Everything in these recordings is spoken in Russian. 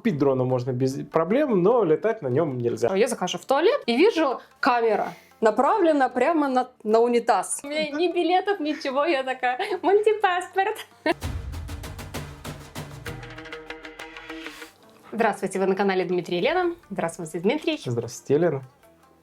Купить дрона можно без проблем, но летать на нем нельзя. Я захожу в туалет и вижу камера. Направлена прямо на унитаз. У меня ни билетов, ничего. Я такая, мультипаспорт. Здравствуйте, вы на канале Дмитрий и Лена. Здравствуйте, Дмитрий. Здравствуйте, Елена.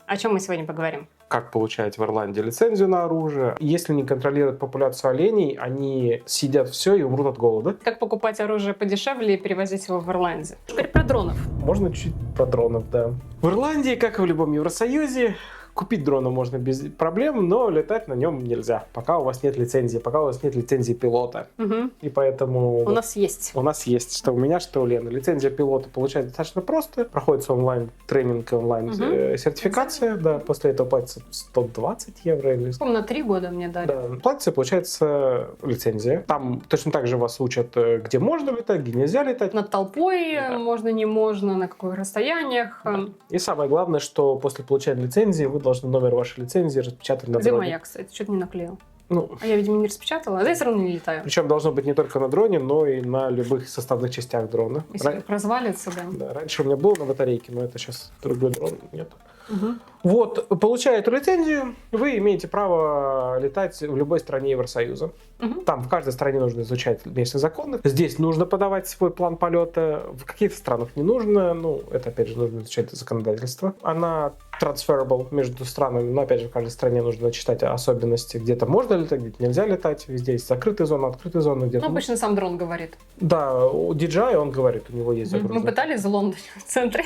О чем мы сегодня поговорим? Как получать в Ирландии лицензию на оружие. Если не контролируют популяцию оленей, они съедят все и умрут от голода. Как покупать оружие подешевле и перевозить его в Ирландию? Теперь про дронов. Можно чуть про дронов, да. В Ирландии, как и в любом Евросоюзе, купить дрона можно без проблем, но летать на нем нельзя, пока у вас нет лицензии, пока у вас нет лицензии пилота. Угу. И поэтому... У нас есть. У нас есть, что у меня, что у Лены. Лицензия пилота получается достаточно просто. Проходится онлайн-тренинг, онлайн-сертификация. Да, после этого платится 120 евро. Или... Помню, на 3 года мне дали. Да, платится, получается, лицензия. Там точно так же вас учат, где можно летать, где нельзя летать. Над толпой Да. можно, не можно, на каких расстояниях. Да. И самое главное, что после получения лицензии вы должны номер вашей лицензии распечатать на Где дроне. моя, кстати? Что-то не наклеил. Ну, А я, видимо, не распечатала, а я все равно не летаю. причем должно быть не только на дроне, но и на любых составных частях дрона. Если вдруг развалится, да. Да, раньше у меня был на батарейке, но это сейчас другой дрон, нет. Угу. Вот, получая эту лицензию, вы имеете право летать в любой стране Евросоюза. Угу. Там в каждой стране нужно изучать местные законы. Здесь нужно подавать свой план полета. В каких-то странах не нужно. Ну, это, опять же, нужно изучать законодательство. Она transferable между странами. Но, опять же, в каждой стране нужно читать особенности. Где-то можно летать, где-то нельзя летать. Везде есть закрытые зоны, открытые зоны. Где-то... Ну, обычно сам дрон говорит. Да, у DJI он говорит, у него есть Мы загрузка. пытались в Лондоне, в центре.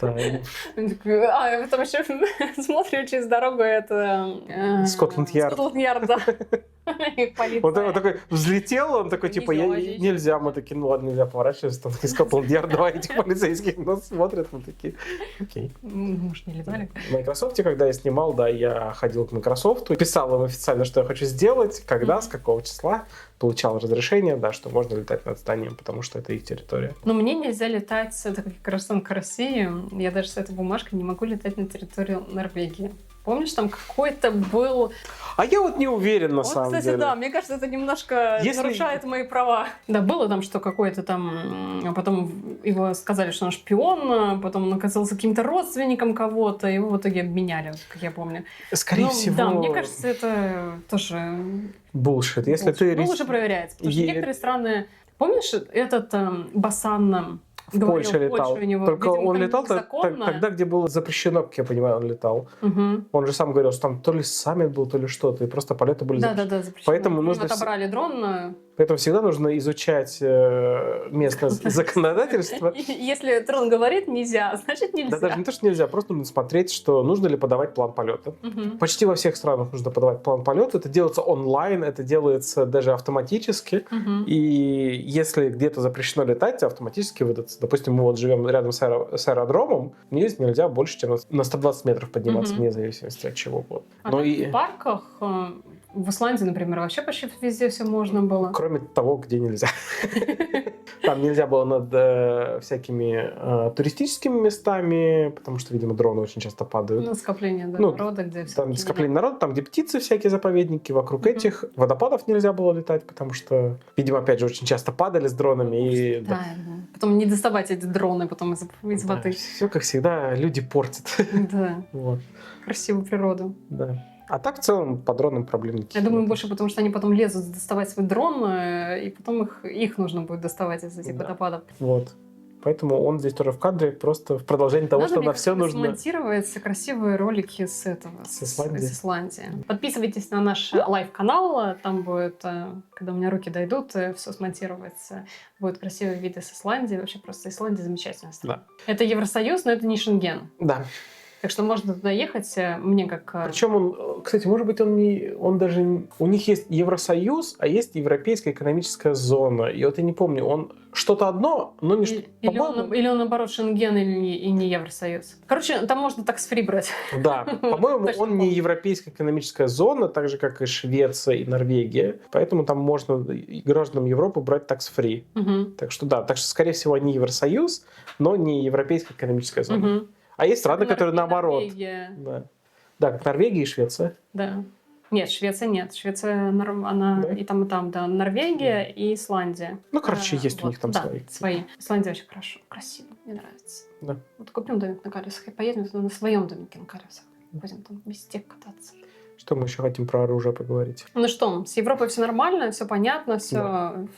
Да. Он такой, а, потом еще смотрю через дорогу, это... Скотланд-Ярд. Скотланд-Ярд, да. И полиция. Он такой взлетел, он такой, типа, нельзя. Мы такие, ну ладно, нельзя поворачиваться. Там такие Скотланд-Ярд, два этих полицейских нас смотрят, мы такие, окей. Мы ж не летали. В Microsoft, когда я снимал, да, я ходил к Microsoft, писал им официально, что я хочу сделать, когда, с какого числа, получал разрешение, да, что можно летать над зданием, потому что это их территория. Но мне нельзя летать, так как гражданка России, я даже с этой бумажкой не могу летать на территорию Норвегии. Помнишь, там какой-то был... А я вот не уверен, на самом кстати, деле. да, мне кажется, это немножко нарушает мои права. Да, было там, что какой-то там... А потом его сказали, что он шпион, потом он оказался каким-то родственником кого-то, его в итоге обменяли, как я помню. Скорее всего... Да, мне кажется, это тоже... Булшит. Если ты... Ну, лучше проверяется, потому что некоторые страны... Помнишь, этот Басан... В Польше летал. У него, только видимо, он летал незаконно. тогда, где было запрещено, как я понимаю, он летал. Угу. Он же сам говорил, что там то ли саммит был, то ли что-то, и просто полеты были запрещены. Да, запрещено. Поэтому нужно... отобрали дрон. Поэтому всегда нужно изучать местное законодательство. Если дрон говорит нельзя, значит нельзя. Да, даже не то, что нельзя, просто нужно смотреть, что нужно ли подавать план полета. Почти во всех странах нужно подавать план полета. Это делается онлайн, это делается даже автоматически. И если где-то запрещено летать, автоматически выдастся. Допустим, мы вот живем рядом с аэродромом, здесь нельзя больше, чем на 120 метров подниматься, вне зависимости от чего. Вот. В парках, в Исландии, например, вообще почти везде все можно было. Кроме того, где нельзя. Там нельзя было над всякими туристическими местами, потому что, видимо, дроны очень часто падают. Ну, скопление народа, где все. Там скопление народа, там, где птицы всякие, заповедники, вокруг этих. Водопадов нельзя было летать, потому что, видимо, опять же, очень часто падали с дронами. И, да. Потом не доставать эти дроны потом из воды. Все, как всегда, люди портят. Да. Вот. Красивую природу. Да. А так, в целом, по дронам проблем никаких. Я думаю, больше потому, что они потом лезут доставать свой дрон, и потом их нужно будет доставать из этих водопадов. Вот. Поэтому он здесь тоже в кадре, просто в продолжении того, что на все нужно... Смонтировать красивые ролики с Исландии. Исландии. Подписывайтесь на наш лайв-канал, там будет, когда у меня руки дойдут, все смонтировается. Будут красивые виды с Исландии. Вообще просто Исландия замечательная страна. Да. Это Евросоюз, но это не Шенген. Да. Так что можно туда ехать, мне как... Причем он, кстати, может быть, он даже... У них есть Евросоюз, а есть Европейская экономическая зона. И вот я не помню, он что-то одно, но не что... Или он, наоборот, Шенген и не Евросоюз. Короче, там можно такс-фри брать. Да. По-моему, он не Европейская экономическая зона, так же, как и Швеция и Норвегия. Поэтому там можно гражданам Европы брать такс-фри. Так что да, так что, скорее всего, они Евросоюз, но не Европейская экономическая зона. А есть страны, которые наоборот. Норвегия. Да. Да, как Норвегия и Швеция. Да. Нет, Швеция нет. Швеция, она и там, да. Норвегия и Исландия. Ну, короче, есть у них там свои. Свои. Исландия очень хорошо, красиво, мне нравится. Да. Вот купим домик на колесах и поедем туда на своем домике на колесах. Будем там везде кататься. Что мы еще хотим про оружие поговорить? Ну что, с Европой все нормально, все понятно, все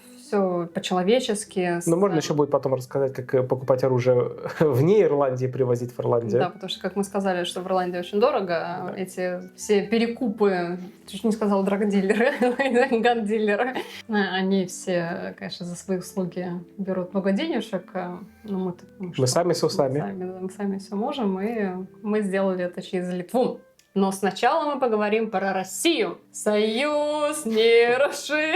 по-человечески. Ну, можно еще будет потом рассказать, как покупать оружие вне Ирландии и привозить в Ирландию. Да, потому что, как мы сказали, что в Ирландии очень дорого, эти все перекупы, чуть не сказала драгдилеры, гандилеры, они все, конечно, за свои услуги берут много денежек. Но мы сами с усами. Мы сами все можем, и мы сделали это через Литву. Но сначала мы поговорим про Россию. Союз не руши.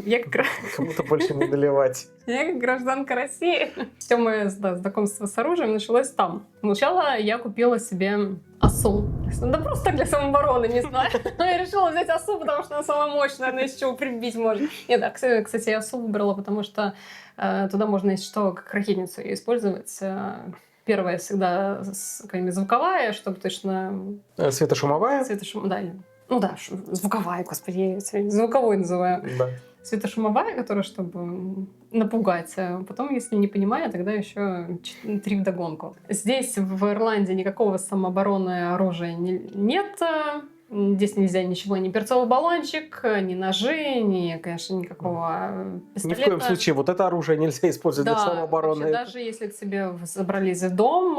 Я как Кому-то больше не наливать. Я как гражданка России. Все мое знакомство с оружием началось там. Сначала я купила себе осу. Да просто так для самообороны, не знаю. Но я решила взять осу, потому что она самая мощная, она из чего прибить может. Нет, да, кстати, я осу выбрала, потому что туда можно, если что, как ракетницу использовать. Первая всегда какая-нибудь звуковая, чтобы точно... Светошумовая? Да. Ну да, звуковая, господи, я ее звуковой называю. Да. Светошумовая, которая, чтобы напугать. А потом, если не понимаю, тогда еще 3 вдогонку. Здесь, в Ирландии, никакого самообороны оружия нет. Здесь нельзя ничего, ни перцовый баллончик, ни ножи, ни, конечно, никакого пистолета. Ни в коем случае вот это оружие нельзя использовать для самообороны. Вообще, даже если к себе забрались в дом,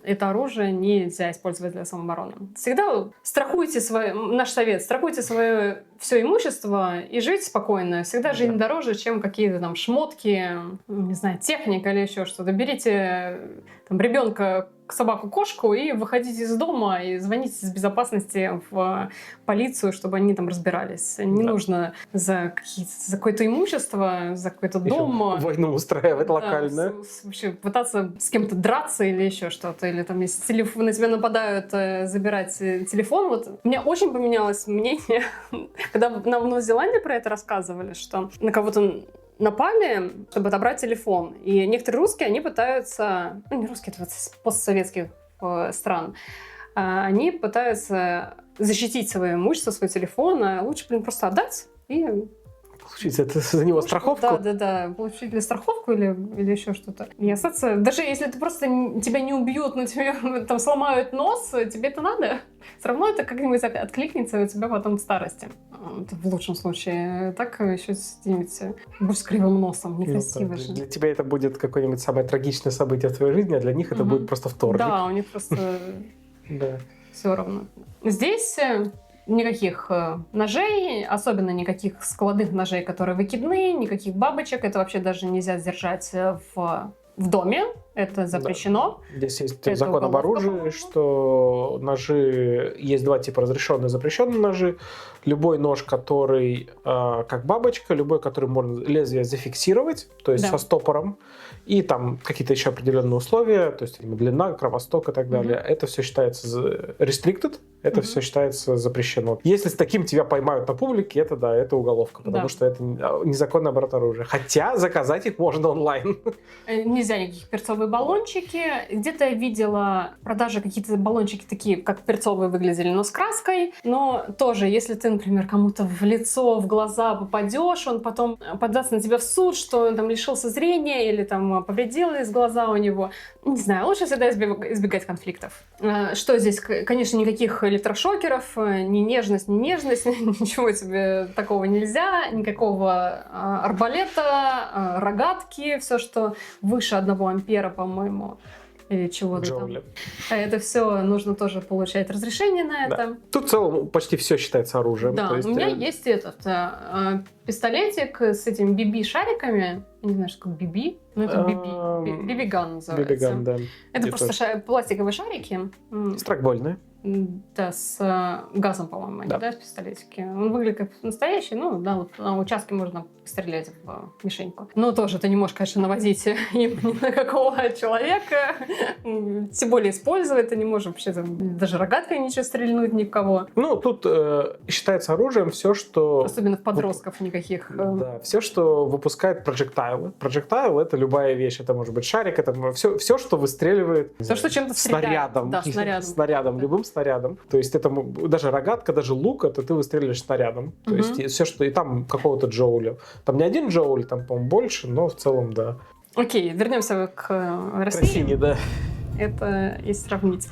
это оружие нельзя использовать для самообороны. Всегда страхуйте наш совет, страхуйте свое все имущество и жить спокойно. Всегда жизнь дороже, чем какие-то там шмотки, не знаю, техника или еще что-то. Берите там ребенка, собаку, кошку и выходите из дома и звоните из безопасности в полицию, чтобы они там разбирались. Не нужно за какое-то имущество, за какой-то дом. Войну устраивать локально. Вообще пытаться с кем-то драться или еще что-то. Или там, если на тебя нападают, забирать телефон. Вот у меня очень поменялось мнение, когда нам в Новой Зеландии про это рассказывали, что на кого-то напали, чтобы отобрать телефон. И некоторые русские, они пытаются... Ну, не русские, это постсоветских стран. Они пытаются защитить свое имущество, свой телефон. А лучше, просто отдать и... Получить это за него страховку? Да. Получить или страховку, или еще что-то. И остаться... Даже если ты просто тебя не убьют, но тебе там сломают нос, тебе это надо. Все равно это как-нибудь откликнется у тебя потом в старости. Это в лучшем случае. Так еще с каким-нибудь будешь с кривым носом. Некрасиво же. Для тебя это будет какое-нибудь самое трагичное событие в твоей жизни, а для них это будет просто вторник. Да, у них просто все равно. Здесь никаких ножей, особенно никаких складных ножей, которые выкидные, никаких бабочек. Это вообще даже нельзя держать в доме. Это запрещено. Да. Здесь есть закон об оружии, что ножи... Есть 2 типа: разрешенные и запрещенные ножи. Любой нож, который как бабочка, любой, который можно лезвие зафиксировать, то есть со стопором, и там какие-то еще определенные условия, то есть длина, кровосток и так далее. Это все считается restricted, это все считается запрещено. Если с таким тебя поймают на публике, это уголовка, потому что это незаконный оборот оружия. Хотя заказать их можно онлайн. Нельзя никаких перцовые баллончики. Где-то я видела продажи какие-то баллончики такие, как перцовые выглядели, но с краской. Но тоже, если ты, например, кому-то в лицо, в глаза попадешь, он потом подаст на тебя в суд, что он там лишился зрения или там повредил из глаза у него. Не знаю, лучше всегда избегать конфликтов. Что здесь? Конечно, никаких электрошокеров, ни нежность, ничего тебе такого нельзя, никакого арбалета, рогатки, все, что выше 1 ампера, по-моему, или чего-то там. Это все нужно тоже получать разрешение на это. Тут в целом почти все считается оружием. Да, у меня есть этот пистолетик с этим BB-шариками. Я не знаю, что такое BB. Ну, это BB-ган называется. BB-ган, да. Это просто пластиковые шарики. Страйкбольные. Да, с газом, по-моему, они, с пистолетики. Он выглядит как настоящий, вот на участке можно пострелять в мишеньку. Но тоже ты не можешь, конечно, наводить им ни на какого человека, тем более использовать ты не можешь вообще даже рогаткой ничего стрельнуть ни в кого. Тут считается оружием все, что... Особенно в подростков никаких. Да, все, что выпускает проджектайлы. Проджектайл — это любая вещь, это может быть шарик, это все, что выстреливает все, что чем-то снарядом. Да, снарядом. Снарядом любым снарядом. То есть это даже рогатка, даже лук, это ты выстреливаешь снарядом. То есть и все, что... И там какого-то джоуля. Там не 1 джоуль, там, по-моему, больше, но в целом, да. Окей, вернемся к России. России, да. Это и сравнить.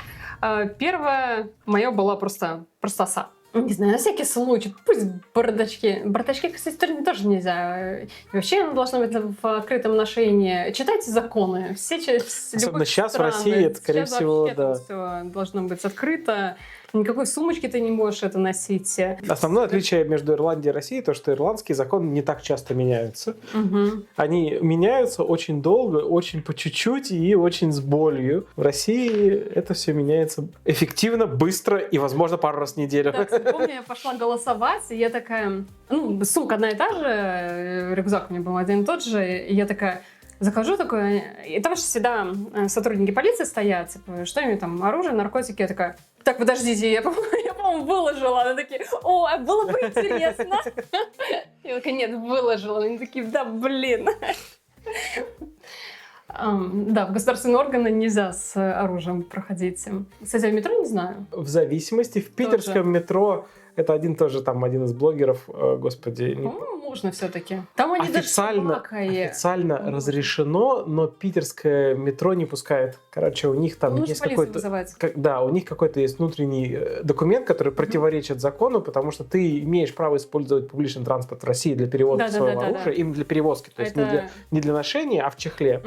Первое мое была просто простоса. Не знаю, на всякий случай, пусть бардачки. Бардачки, кстати, тоже нельзя. И вообще оно должно быть в открытом ношении. Читайте законы. Особенно сейчас в России, это, скорее всего, да. Все должно быть открыто. Никакой сумочки ты не можешь это носить. Основное отличие между Ирландией и Россией то, что ирландские законы не так часто меняются. Они меняются очень долго, очень по чуть-чуть и очень с болью. В России это все меняется эффективно, быстро и, возможно, пару раз в неделю. Да, помню, я пошла голосовать, и я такая... Ну, сумка одна и та же, рюкзак у меня был один и тот же, и я такая... Захожу такое, и там же всегда сотрудники полиции стоят, типа, что-нибудь там, оружие, наркотики, я такая, так, подождите, я по-моему, выложила. Они такие, о, а было бы интересно. Я такая, нет, выложила. Они такие, да, блин. Да, в государственные органы нельзя с оружием проходить. Кстати, в метро не знаю. В зависимости. В питерском метро это один из блогеров, господи. По-моему, можно все-таки. Там они официально разрешено, но питерское метро не пускает. Короче, у них там есть какой-то... Да, у них какой-то есть внутренний документ, который противоречит закону, потому что ты имеешь право использовать публичный транспорт в России для перевозки своего оружия, именно для перевозки, то есть не для ношения, а в чехле.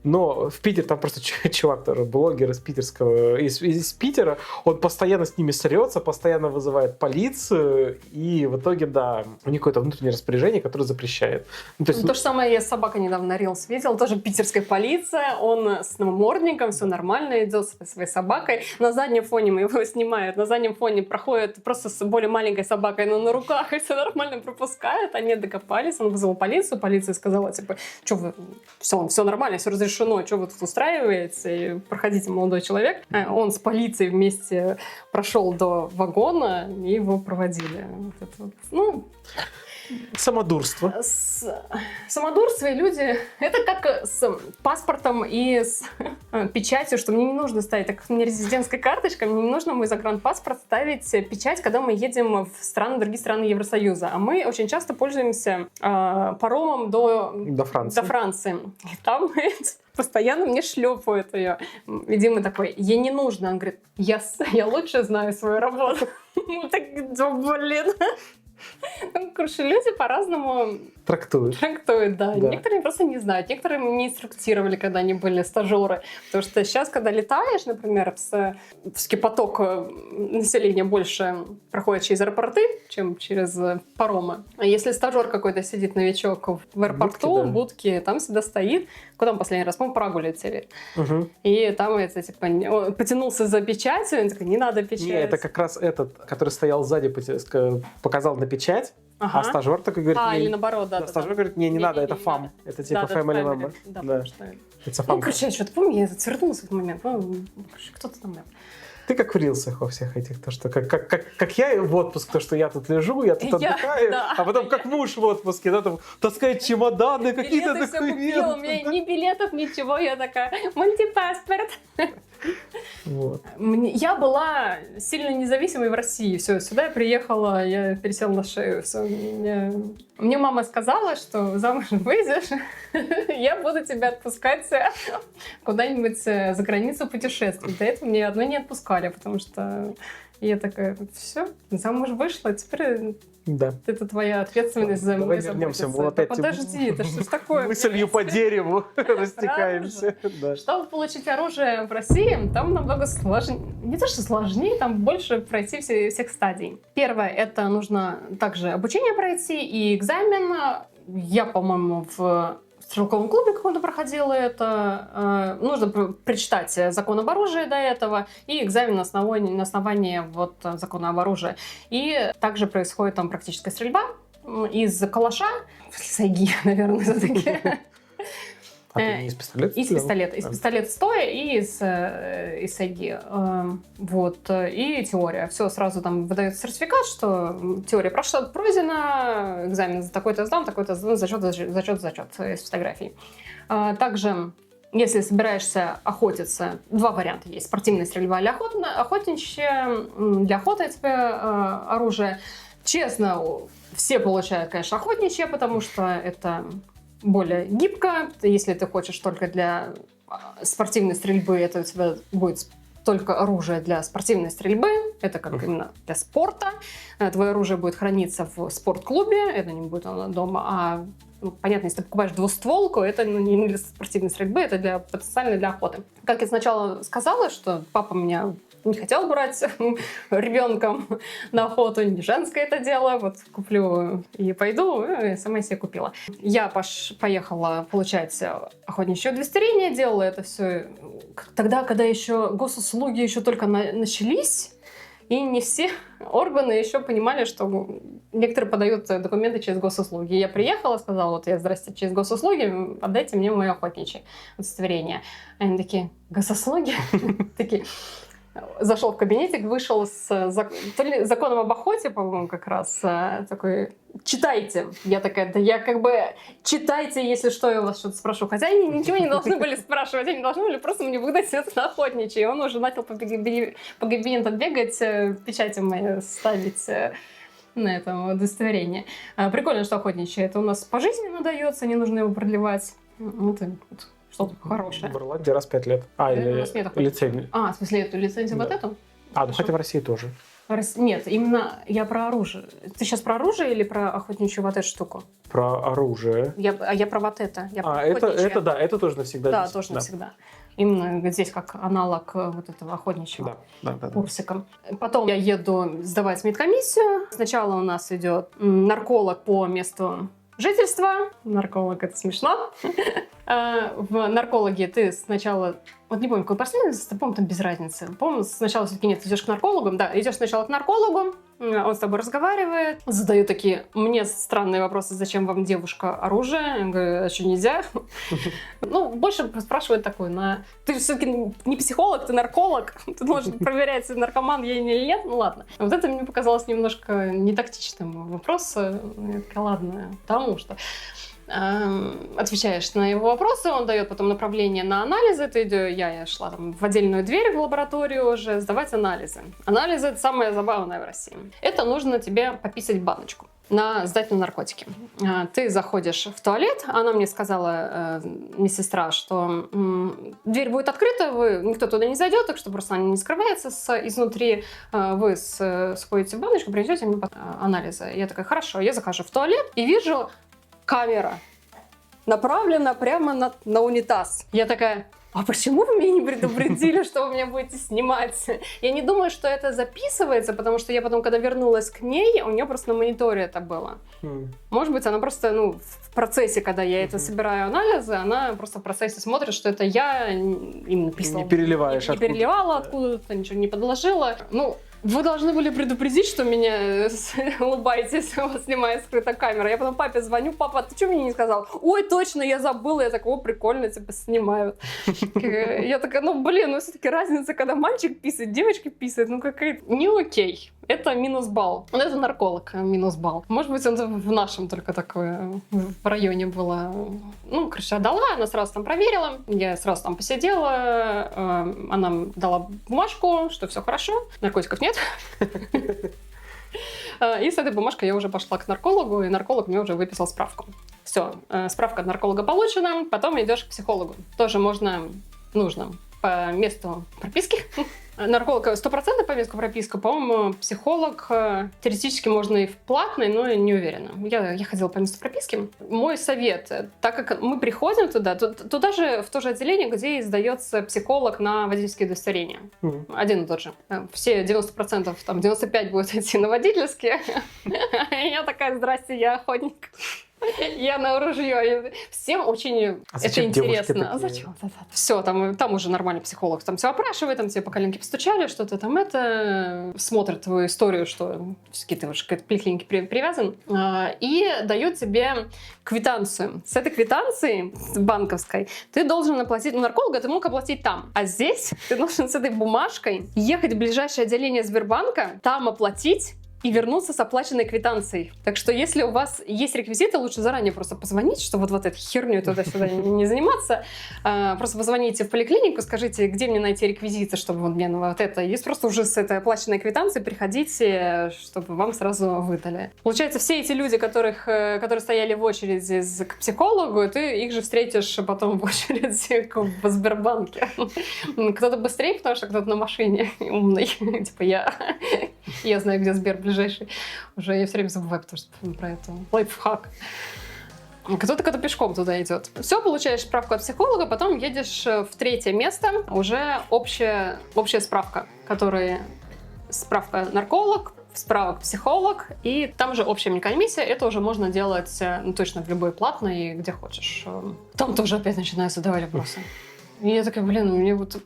Но в Питере там просто чувак тоже, блогер из Питера, он постоянно с ними срется, постоянно вызывает полицию, и в итоге, да, у них какое-то внутреннее распоряжение, которое запрещает. То же самое я с собакой недавно на Рилс видела, тоже питерская полиция, он с намордником, все нормально, идет со своей собакой, на заднем фоне мы его снимают, на заднем фоне проходит просто с более маленькой собакой, но на руках, и все нормально пропускают, они докопались, он вызвал полицию, полиция сказала, типа, что вы, все нормально, все разрешено, что вы тут устраиваете, проходите, молодой человек. Он с полицией вместе прошел до вагона, и его проводили. Самодурство. Самодурство и люди... Это как с паспортом и с печатью, что мне не нужно ставить, так как у меня резидентская карточка, мне не нужно в мой загранпаспорт ставить печать, когда мы едем в другие страны Евросоюза. А мы очень часто пользуемся паромом до Франции. И там постоянно мне шлепают ее. И Дима такой, ей не нужно. Он говорит, я лучше знаю свою работу. Так, блин... Короче, люди по-разному трактуют, да. Некоторые просто не знают, некоторые не инструктировали, когда они были стажеры. Потому что сейчас, когда летаешь, например, поток населения больше проходит через аэропорты, чем через паромы. А если стажер какой-то сидит, новичок, в аэропорту, в будке, там всегда стоит. Куда мы последний раз? Мы в Прагу летели. И там он потянулся за печатью, он такой, не надо печать. Не, это как раз этот, который стоял сзади, показал на печать, а стажер такой говорит... или наоборот, да. Стажер говорит, не надо, это фам. Это типа family member. Да. Короче, я что-то помню, я отвернулся в этот момент. Кто-то там... Ты как в рилсах во всех этих, то что как я в отпуск, то что я тут лежу, я тут отдыхаю, а потом как муж в отпуске, да, там таскает чемоданы, какие-то документы. У меня ни билетов, ничего, я такая, мультипаспорт. Вот. Я была сильно независимой в России. Все, сюда я приехала, я пересела на шею. Все, мне мама сказала, что замуж выйдешь, я буду тебя отпускать куда-нибудь за границу путешествовать. До этого меня одной не отпускали, потому что я такая, все, замуж вышла, теперь это твоя ответственность за мной. Давай вернемся, мы опять... Подожди, это что ж такое? Мыслью по дереву растекаемся. Чтобы получить оружие в России, там намного сложнее. Не то, что сложнее, там больше пройти всех стадий. Первое, это нужно также обучение пройти и экзамен. Я, по-моему, в стрелковом клубе каком-то проходила это. Нужно прочитать закон об оружии до этого и экзамен на основании закона об оружии. И также происходит там практическая стрельба из калаша, сайги, наверное, все-таки. А ты не из пистолета? Из пистолета стоя и из сайги. И теория. Все, сразу там выдается сертификат, что теория пройдена, экзамен за такой-то сдам, такой-то сдам, зачет из фотографий. Также Если собираешься охотиться, два варианта есть. Спортивная стрельба или охотничья. Для охоты тебе оружие. Честно, все получают, конечно, охотничье, потому что это более гибко. Если ты хочешь только для спортивной стрельбы, это у тебя будет только оружие для спортивной стрельбы. Это как именно для спорта. Твое оружие будет храниться в спортклубе. Это не будет оно дома, а понятно, если ты покупаешь двустволку, это не для спортивной стрельбы, это потенциально для охоты. Как я сначала сказала, что папа меня не хотел брать ребенком на охоту, не женское это дело, вот куплю и пойду, и сама себе купила. Я поехала получать охотничье удостоверение, делала это все тогда, когда еще госуслуги еще только начались, и не все органы еще понимали, что некоторые подают документы через госуслуги. Я приехала, сказала, вот я, здрасте, через госуслуги, отдайте мне мое охотничье удостоверение. Они такие, госуслуги? Такие... Зашел в кабинетик, вышел с законом об охоте, по-моему, как раз, такой, читайте. Я такая, да я как бы, читайте, если что, я у вас что-то спрошу. Хотя они ничего не должны были спрашивать, они должны были просто мне выдать это на охотничий. И он уже начал по кабинету бегать, печати мои ставить на этом удостоверении. Прикольно, что охотничий. Это у нас пожизненно дается, не нужно его продлевать. Что-то хорошее. В Ирландии раз в 5 лет. Или лицензию. В смысле, эту лицензию вот эту? Хотя в России тоже. Нет, именно я про оружие. Ты сейчас про оружие или про охотничью вот эту штуку? Про оружие. Я про вот это. Это да, это тоже навсегда. Да, тоже навсегда. Именно здесь как аналог вот этого охотничьего курсика. Потом я еду сдавать медкомиссию. Сначала у нас идет нарколог по месту жительства. Нарколог — это смешно. В наркологе ты сначала... Вот не помню, какой последовательность, по-моему, там без разницы. По-моему, сначала все-таки нет, идешь к наркологу. Да, идешь сначала к наркологу, он с тобой разговаривает, задает такие мне странные вопросы, зачем вам, девушка, оружие? Я говорю, а что, нельзя? Больше спрашивает такой, ты все-таки не психолог, ты нарколог, ты должен проверять, наркоман я или нет. Ну ладно. Вот это мне показалось немножко нетактичным вопросом. Я такая, ладно, потому что... Отвечаешь на его вопросы, он дает потом направление на анализы. Я шла там в отдельную дверь в лабораторию уже сдавать анализы. Анализы — это самое забавное в России. Это нужно тебе пописать баночку. Сдать на наркотики. Ты заходишь в туалет, она мне сказала, медсестра, что дверь будет открыта, никто туда не зайдет, так что просто она не скрывается изнутри. Вы сходите в баночку, принесете мне анализы. Я такая, хорошо, я захожу в туалет и вижу камера направлена прямо на унитаз. Я такая, а почему вы меня не предупредили, что вы меня будете снимать? Я не думаю, что это записывается, потому что я потом, когда вернулась к ней, у нее просто на мониторе это было. Может быть, она просто, в процессе, когда я это собираю анализы, она просто в процессе смотрит, что это я именно писала. Не переливаешь не переливала откуда-то, ничего не подложила. Вы должны были предупредить, что меня улыбаетесь, вас снимает скрытая камера. Я потом папе звоню, папа, ты что мне не сказал? Ой, точно, я забыла. Я такая, прикольно, типа снимают. Я такая, все-таки разница, когда мальчик писает, девочка писает, какая-то не окей. Это минус балл. Это нарколог, минус балл. Может быть, он в нашем только такое в районе было. Отдала, она сразу там проверила. Я сразу там посидела. Она дала бумажку, что все хорошо. Наркотиков нет. И с этой бумажкой я уже пошла к наркологу, и нарколог мне уже выписал справку. Все, справка от нарколога получена. Потом идешь к психологу. Тоже нужно по месту прописки. Нарколог 100% по месту прописка. По-моему, психолог теоретически можно и в платной, но не уверена. Я ходила по месту прописки. Мой совет, так как мы приходим туда же, в то же отделение, где издается психолог на водительские удостоверения. Один и тот же. Все 90%, 95% будет идти на водительские. Я такая, здрасте, я охотник. Я на ружье. Всем очень это интересно. А зачем? Все, там уже нормальный психолог. Там все опрашивает, там тебе по коленке постучали, что-то там смотрит твою историю, что все-таки ты уже к этой поликлинике привязан. И дает тебе квитанцию. С этой квитанцией банковской ты должен оплатить у нарколога, ты мог оплатить там. А здесь ты должен с этой бумажкой ехать в ближайшее отделение Сбербанка, там оплатить, и вернуться с оплаченной квитанцией. Так что если у вас есть реквизиты, лучше заранее просто позвонить, чтобы вот этой херней туда-сюда не заниматься. Просто позвоните в поликлинику, скажите, где мне найти реквизиты, чтобы вот мне вот это. И просто уже с этой оплаченной квитанцией приходите, чтобы вам сразу выдали. Получается, все эти люди, которые стояли в очереди к психологу, ты их же встретишь потом в очереди в Сбербанке. Кто-то быстрее, потому что кто-то на машине умный. Типа я знаю, где Сбер ближайший. Уже я все время забываю, потому что про это лайфхак. Кто-то пешком туда идет. Все, получаешь справку от психолога, потом едешь в третье место. Уже общая справка, которая справка нарколог, справок психолог, и там же общая медкомиссия. Это уже можно делать точно в любой платной, где хочешь. Там тоже опять начинают задавать вопросы. И я такая, мне вот...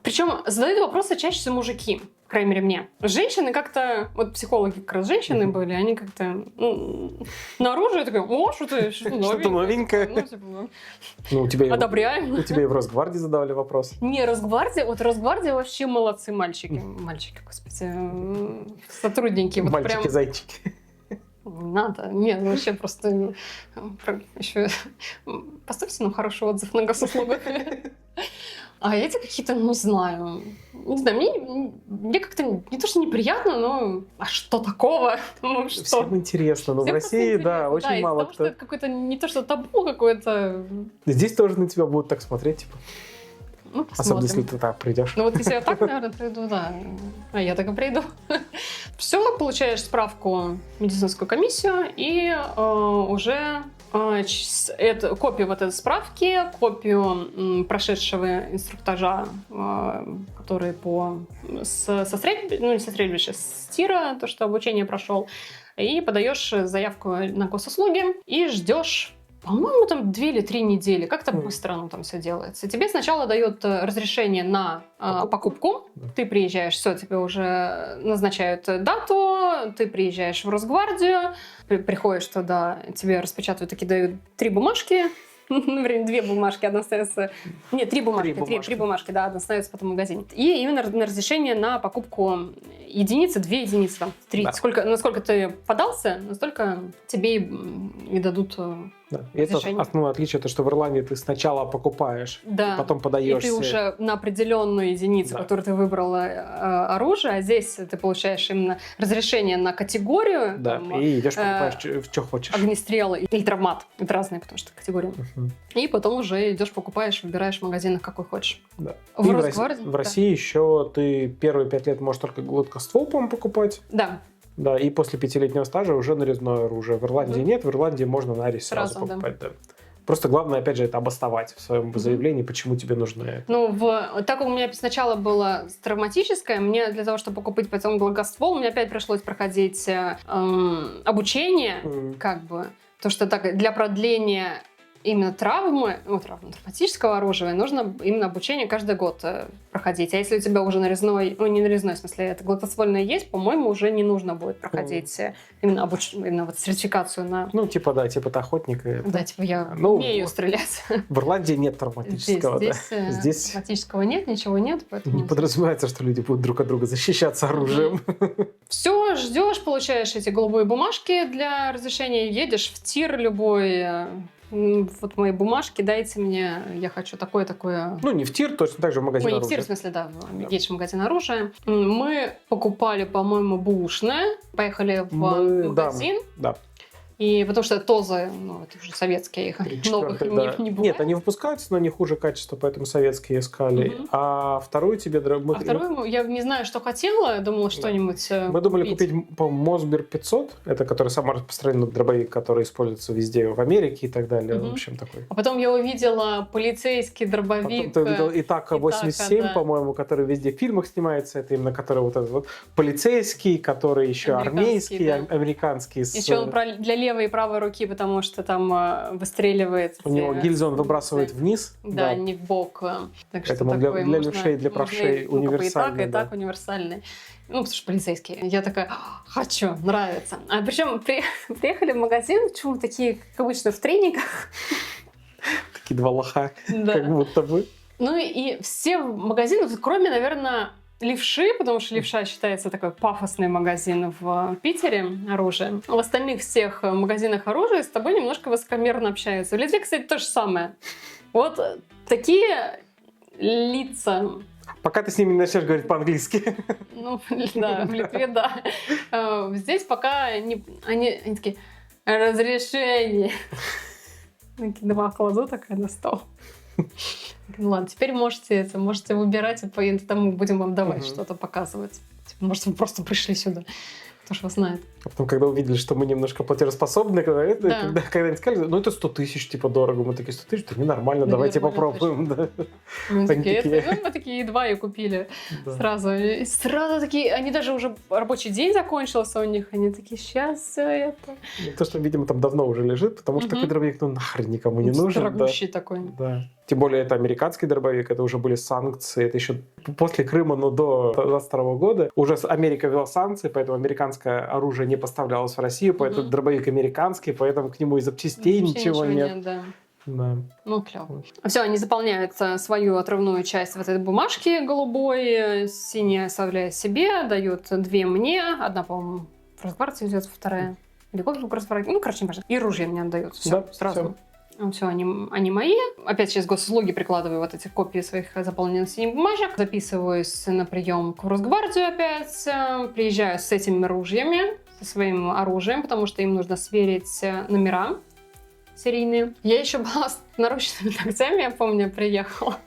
Причем задают вопросы чаще всего мужики, по крайней мере, мне. Женщины как-то... Вот психологи как раз женщины были, они как-то... наружу я такая, что-то новенькое. Ну, одобряем. У тебя и в Росгвардии задавали вопрос. Не, Росгвардия вообще молодцы мальчики. Мальчики, господи. Сотрудники. Мальчики-зайчики. Не надо. Нет, вообще просто... Еще... Поставьте нам хороший отзыв на госуслугах. А эти какие-то, не знаю, мне как-то не то, что неприятно, но а что такого? Что? Всем интересно, но в России, да, очень мало кто. Что это какое-то, не то, что табу какое-то. Здесь тоже на тебя будут так смотреть, типа. Ну, особенно если ты так придешь. Ну вот если я так, наверное, приду, да. А я так и приду. Все, получаешь справку в медицинскую комиссию и уже... копию вот этой справки, копию прошедшего инструктажа, который с тира, то, что обучение прошел, и подаешь заявку на госуслуги и ждешь, по-моему, там 2 или 3 недели. Как-то быстро оно там все делается. Тебе сначала дают разрешение на покупку. Ты приезжаешь, все, тебе уже назначают дату, ты приезжаешь в Росгвардию, приходишь туда, тебе распечатывают, такие дают 3 бумажки. Например, 2 бумажки, одна остается... Нет, 3 бумажки. 3 бумажки, да, одна остается потом в магазине. И именно на разрешение на покупку единицы, 2 единицы, там, 3. Да. Насколько ты подался, настолько тебе и дадут... Да. И это основное отличие, то, что в Ирландии ты сначала покупаешь, да. потом подаешься. И ты уже на определенную единицу, да. которую ты выбрала оружие, а здесь ты получаешь именно разрешение на категорию. Да, там, и идешь покупаешь, что хочешь. Огнестрел или травмат. Это разные, потому что категории. И потом уже идешь, покупаешь, выбираешь в магазинах, какой хочешь. Да. В России еще ты первые 5 лет можешь только гладкоствол, по-моему, покупать. Да. Да, и после 5-летнего стажа уже нарезное оружие. В Ирландии нет, в Ирландии можно нарез сразу покупать. Да. Просто главное, опять же, это обосновать в своем заявлении, почему тебе нужно. Ну, так как у меня сначала было травматическое, мне для того, чтобы покупать потом гладкоствол, мне опять пришлось проходить обучение, как бы. То, что так, для продления именно травматического оружия нужно именно обучение каждый год проходить. А если у тебя уже нарезной, не нарезной, в смысле, это гладкоствольное есть, по-моему, уже не нужно будет проходить именно вот сертификацию на... Ну, типа ты охотник. Да, типа я умею стрелять. В Ирландии нет травматического. Здесь травматического нет, ничего нет. Поэтому... Не подразумевается, что люди будут друг от друга защищаться оружием. Все, ждешь, получаешь эти голубые бумажки для разрешения, едешь в тир любой... Вот мои бумажки, дайте мне, я хочу такое-такое. Ну, не в тир, точно так же в магазин оружия. Не в тир, в смысле, да, едешь в магазин оружия. Мы покупали, по-моему, бушное, поехали в магазин. Да. И потому что ТОЗы, это уже советские, их новых не бывает. Нет, они выпускаются, но они хуже качества, поэтому советские искали. А вторую тебе... вторую, я не знаю, что хотела, думала что-нибудь Мы думали купить, по-моему, Мосбер 500. Это который самый распространенный дробовик, который используется везде, в Америке и так далее. В общем, такой. А потом я увидела полицейский дробовик. Потом ты увидел Итака 87, да. По-моему, который везде в фильмах снимается. Это именно который вот этот вот полицейский, который еще армейский, да. Американский. Еще он для левой и правой руки, потому что там выстреливает. У него гильзу он выбрасывает вниз. Да, не в бок. Так поэтому для левшей, для правшей универсальный. И так универсальный. Ну, потому что полицейский. Я такая, хочу, нравится. А причем приехали в магазин, почему такие, как обычно, в трениках. Такие 2 лоха, как будто бы. Ну и все магазины, кроме, наверное, Левши, потому что Левша считается такой пафосный магазин в Питере оружия. В остальных всех магазинах оружия с тобой немножко высокомерно общаются. В Литве, кстати, то же самое. Вот такие лица. Пока ты с ними не начнешь говорить по-английски. Ну, да, в Литве, да. Здесь пока они такие, разрешение. Два кладу такая на стол. Ну ладно, теперь можете выбирать, и там будем вам давать что-то показывать. Может, вы просто пришли сюда. Кто ж вас знает. А потом, когда увидели, что мы немножко платежеспособны, когда они сказали, ну это 100 тысяч, типа, дорого. Мы такие, 100 тысяч, это ненормально, да, давайте попробуем. Да. Мы такие едва и купили сразу. И сразу такие, они даже уже рабочий день закончился у них, они такие, сейчас все это. То, что, видимо, там давно уже лежит, потому что такой дробовик, ну нахрен никому не нужен. Дорогущий такой. Да. Тем более, это американский дробовик, это уже были санкции, это еще после Крыма, но до 2022 года. Уже Америка ввела санкции, поэтому американское оружие не поставлялось в Россию, поэтому дробовик американский, поэтому к нему и запчастей ничего нет. Да. Да. Ну, клево. Все, они заполняют свою отрывную часть вот этой бумажки голубой, синяя оставляют себе, дают 2 мне, одна, по-моему, в Росгвардию идет, вторая геликоптер в Росгвардию. Ну, короче, не важно. И ружье мне отдают. Все, да, сразу. Все, они мои. Опять через госуслуги прикладываю вот эти копии своих заполненных синих бумажек. Записываюсь на прием в Росгвардию опять. Приезжаю с этими ружьями, со своим оружием, потому что им нужно сверить номера серийные. Я еще была с нарощенными ногтями, я помню, приехала.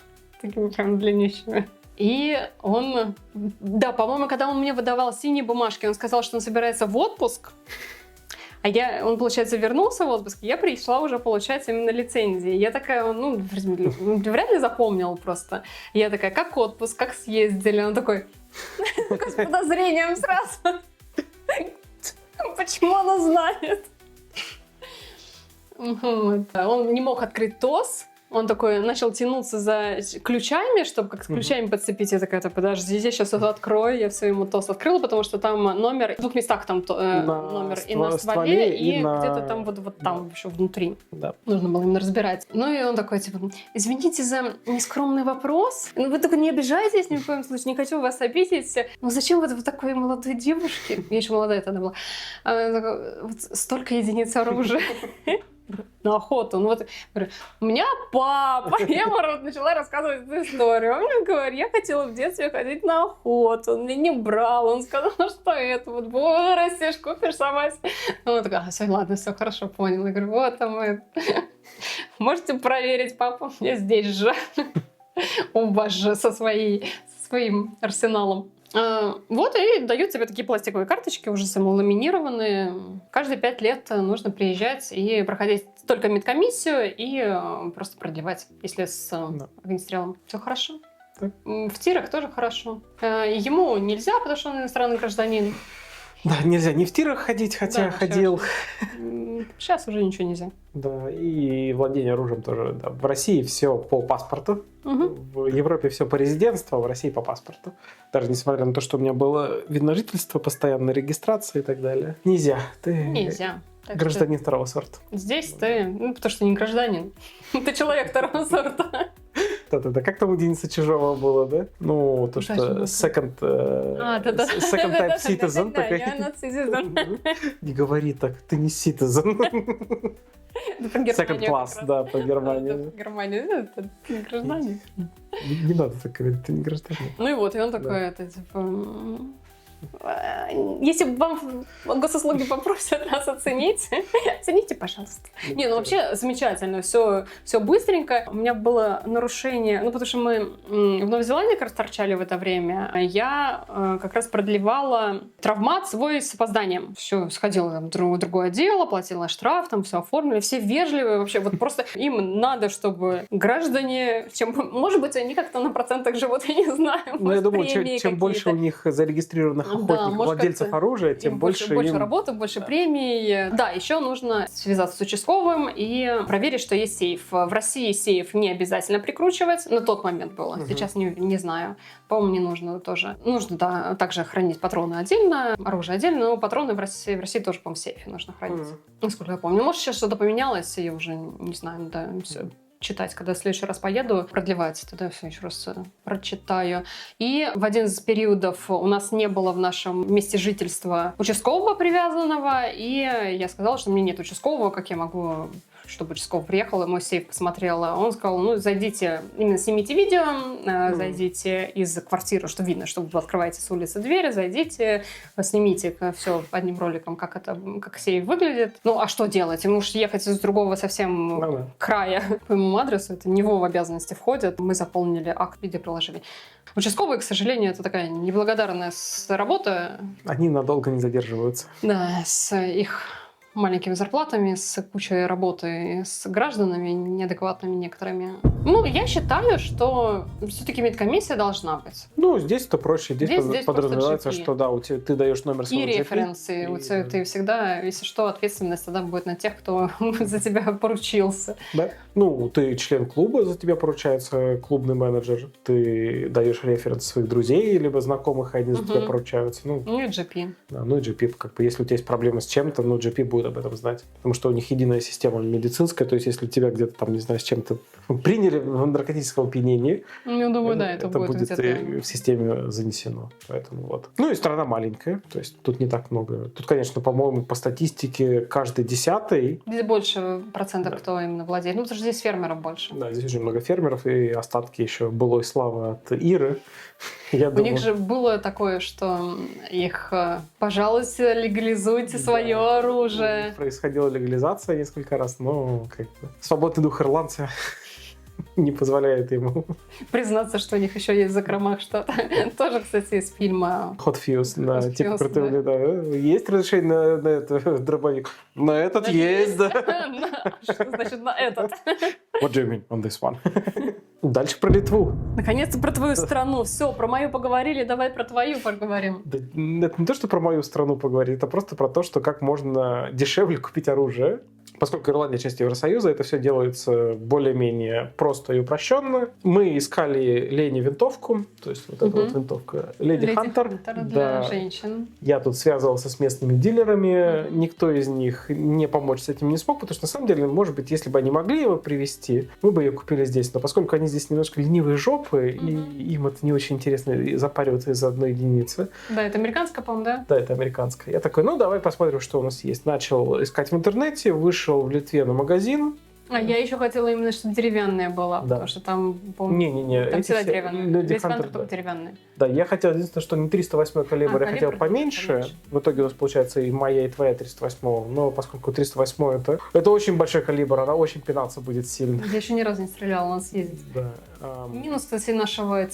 Такими прям длиннющими. И он... Да, по-моему, когда он мне выдавал синие бумажки, он сказал, что он собирается в отпуск. А он, получается, вернулся в отпуск, я пришла уже получать именно лицензии. Я такая, вряд ли запомнил просто. Я такая, как отпуск, как съездили? Он такой, с подозрением сразу. Почему она знает? Он не мог открыть ТОС. Он такой начал тянуться за ключами, чтобы как с ключами подцепить. Я такая, подожди, я сейчас это открою. Я все ему ТОС открыла, потому что там номер... В 2 местах там номер и на стволе, и где-то там вот там еще внутри. Да. Нужно было именно разбирать. Ну и он такой, извините за нескромный вопрос. Ну вы только не обижайтесь ни в коем случае, не хочу вас обидеть. Ну зачем вот такой молодой девушке? Я еще молодая тогда была. Вот столько единиц оружия. На охоту. Ну вот, говорю, у меня папа. Я ему начала рассказывать эту историю. Он мне говорит, я хотела в детстве ходить на охоту. Он меня не брал. Он сказал, что это вот вырастешь, купишь сама. Ну, он такой, все, ладно, все хорошо, понял. Я говорю, вот там это. Можете проверить, папа, у меня здесь же. У вас же со своим арсеналом. Вот, и дают тебе такие пластиковые карточки, уже самоламинированные. Каждые 5 лет нужно приезжать и проходить только медкомиссию и просто продлевать, если с огнестрелом. Все хорошо. Так. В тирах тоже хорошо. Ему нельзя, потому что он иностранный гражданин. Да, нельзя не в тирах ходить, хотя ходил. Сейчас уже ничего нельзя. Да, и владение оружием тоже. Да. В России все по паспорту. В Европе все по резидентству, а в России по паспорту. Даже несмотря на то, что у меня было вид на жительство, постоянная регистрация и так далее. Нельзя. Нельзя. Гражданин второго сорта. Здесь ты, потому что не гражданин. Ты человек второго сорта. Да-да-да, как там у Дениса Чижова было, да? Ну, то, что second type citizen. Не говори так, ты не citizen. Second class, да, по Германии. В Германии это гражданин. Не надо так говорить, ты не гражданин. Ну и вот, и он такой, это типа... Если вам госуслуги попросят нас оценить, оцените, пожалуйста. Не, ну вообще замечательно, все быстренько. У меня было нарушение, ну потому что мы в Новой Зеландии как раз торчали в это время. Я как раз продлевала травмат свой с опозданием. Все, сходила там в другое отдел, платила штраф, там все оформили, все вежливые вообще. Вот просто им надо, чтобы граждане, может быть, они как-то на процентах живут, я не знаю. Ну я думаю, чем больше у них зарегистрированных охотников, владельцев оружия, тем больше работы, больше премий. Да, еще нужно связаться с участковым и проверить, что есть сейф. В России сейф не обязательно прикручивать. На тот момент было. Сейчас не знаю. По-моему, не нужно тоже. Нужно, да, также хранить патроны отдельно, оружие отдельно, но патроны в России тоже, по-моему, в сейфе нужно хранить. Насколько я помню. Может, сейчас что-то поменялось, я уже не знаю, да, все читать, когда в следующий раз поеду. Продлевается, тогда все еще раз прочитаю. И в один из периодов у нас не было в нашем месте жительства участкового привязанного, и я сказала, что у меня нет участкового, как я могу... чтобы участковый приехал и мой сейф посмотрел. Он сказал, ну, зайдите, именно снимите видео, зайдите из квартиры, что видно, что вы открываете с улицы дверь, зайдите, снимите все одним роликом, как сейф выглядит. Ну, а что делать? Ему уж ехать из другого совсем края по моему адресу, это не в его обязанности входит. Мы заполнили акт в виде приложения. Участковые, к сожалению, это такая неблагодарная работа. Они надолго не задерживаются. Да, с их маленькими зарплатами, с кучей работы с гражданами неадекватными некоторыми. Ну, я считаю, что все-таки медкомиссия должна быть. Ну, здесь это проще. Здесь подразумевается, GP. что да, ты даешь номер своего и референсы. GP, ты всегда, если что, ответственность тогда будет на тех, кто за тебя поручился. Да. Ну, ты член клуба, за тебя поручается клубный менеджер. Ты даешь референс своих друзей, либо знакомых, и они за тебя поручаются. Ну и GP. Да, ну и GP, как бы, если у тебя есть проблемы с чем-то, ну, GP будет об этом знать. Потому что у них единая система медицинская, то есть если тебя где-то там, не знаю, с чем-то приняли в наркотическом опьянении, ну, думаю, да, это будет и в системе занесено. Поэтому вот. Ну и страна маленькая, то есть тут не так много. Тут, конечно, по-моему, по статистике каждый 10-й. Здесь больше процентов, кто именно владеет. Ну, потому что здесь фермеров больше. Да, здесь очень много фермеров и остатки еще былой славы от Иры. У них же было такое, что их, пожалуйста, легализуйте свое оружие. Происходила легализация несколько раз, но как-то свободный дух ирландца не позволяет ему признаться, что у них еще есть в закромах что-то. Тоже, кстати, из фильма Hot Fuse, да, типа противника, да. Есть разрешение на этот дробовик? На этот есть, да. Что значит на этот? What do you mean on this one? Дальше про Литву. Наконец-то про твою страну. Все, про мою поговорили, давай про твою поговорим. Да, это не то, что про мою страну поговорить, это просто про то, что как можно дешевле купить оружие. Поскольку Ирландия часть Евросоюза, это все делается более-менее просто и упрощенно. Мы искали Лене винтовку, то есть вот эта вот винтовка. Леди Хантер для женщин. Я тут связывался с местными дилерами, никто из них не помочь с этим не смог, потому что на самом деле, может быть, если бы они могли его привезти, мы бы ее купили здесь. Но поскольку они здесь немножко ленивые жопы, и им это не очень интересно запариваться из-за одной единицы. Да, это американская, по-моему, да? Да, это американская. Я такой, ну давай посмотрим, что у нас есть. Начал искать в интернете, вышел в Литве на магазин. А я еще хотела именно, чтобы деревянная была, потому что там, Не-не-не. Там всегда деревянная. Весь Хантер только деревянная. Да, я хотел, единственное, что не 308 калибр, я хотел поменьше. В итоге у нас получается и моя, и твоя 308. Но поскольку 308 это очень большой калибр, она очень пинаться будет сильно. Я еще ни разу не стреляла, у нас ездит. Да. Минус, кстати, нашего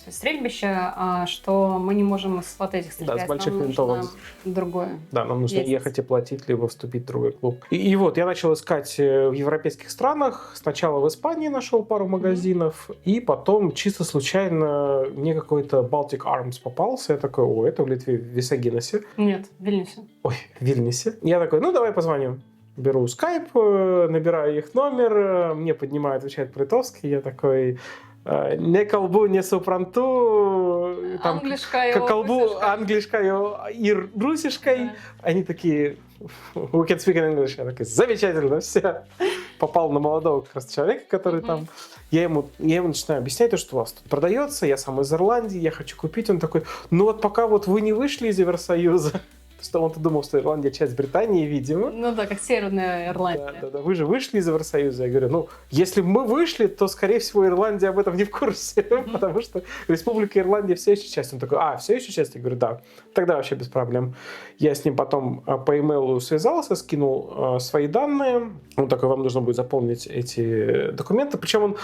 стрельбища, что мы не можем с вот этих стрелять. Да, с больших винтовок. Другое. Да, нам нужно ехать и платить, либо вступить в другой клуб. И вот, я начал искать в европейских странах. Сначала в Испании нашел пару магазинов, и потом чисто случайно мне какой-то Baltic Arms попался. Я такой, о, это в Литве, в Висагиносе. Нет, в Вильнюсе. Ой, в Вильнюсе. Я такой, ну, давай позвоним. Беру скайп, набираю их номер, мне поднимают, отвечает по-литовски, я такой... Не колбу, не супранту, колбу англишкою и русишкой. Да. Они такие, we can speak in English. Я такой, замечательно, все. Попал на молодого как раз человека, который там. Я ему начинаю объяснять, что у вас тут продается, я сам из Ирландии, я хочу купить. Он такой, ну вот пока вот вы не вышли из Евросоюза, что он-то думал, что Ирландия часть Британии, видимо. Ну да, как Северная Ирландия. Да. Вы же вышли из Евросоюза. Я говорю, ну, если бы мы вышли, то, скорее всего, Ирландия об этом не в курсе, потому что Республика Ирландия все еще часть. Он такой, все еще часть? Я говорю, да. Тогда вообще без проблем. Я с ним потом по имейлу связался, скинул свои данные. Он такой, вам нужно будет заполнить эти документы. Причем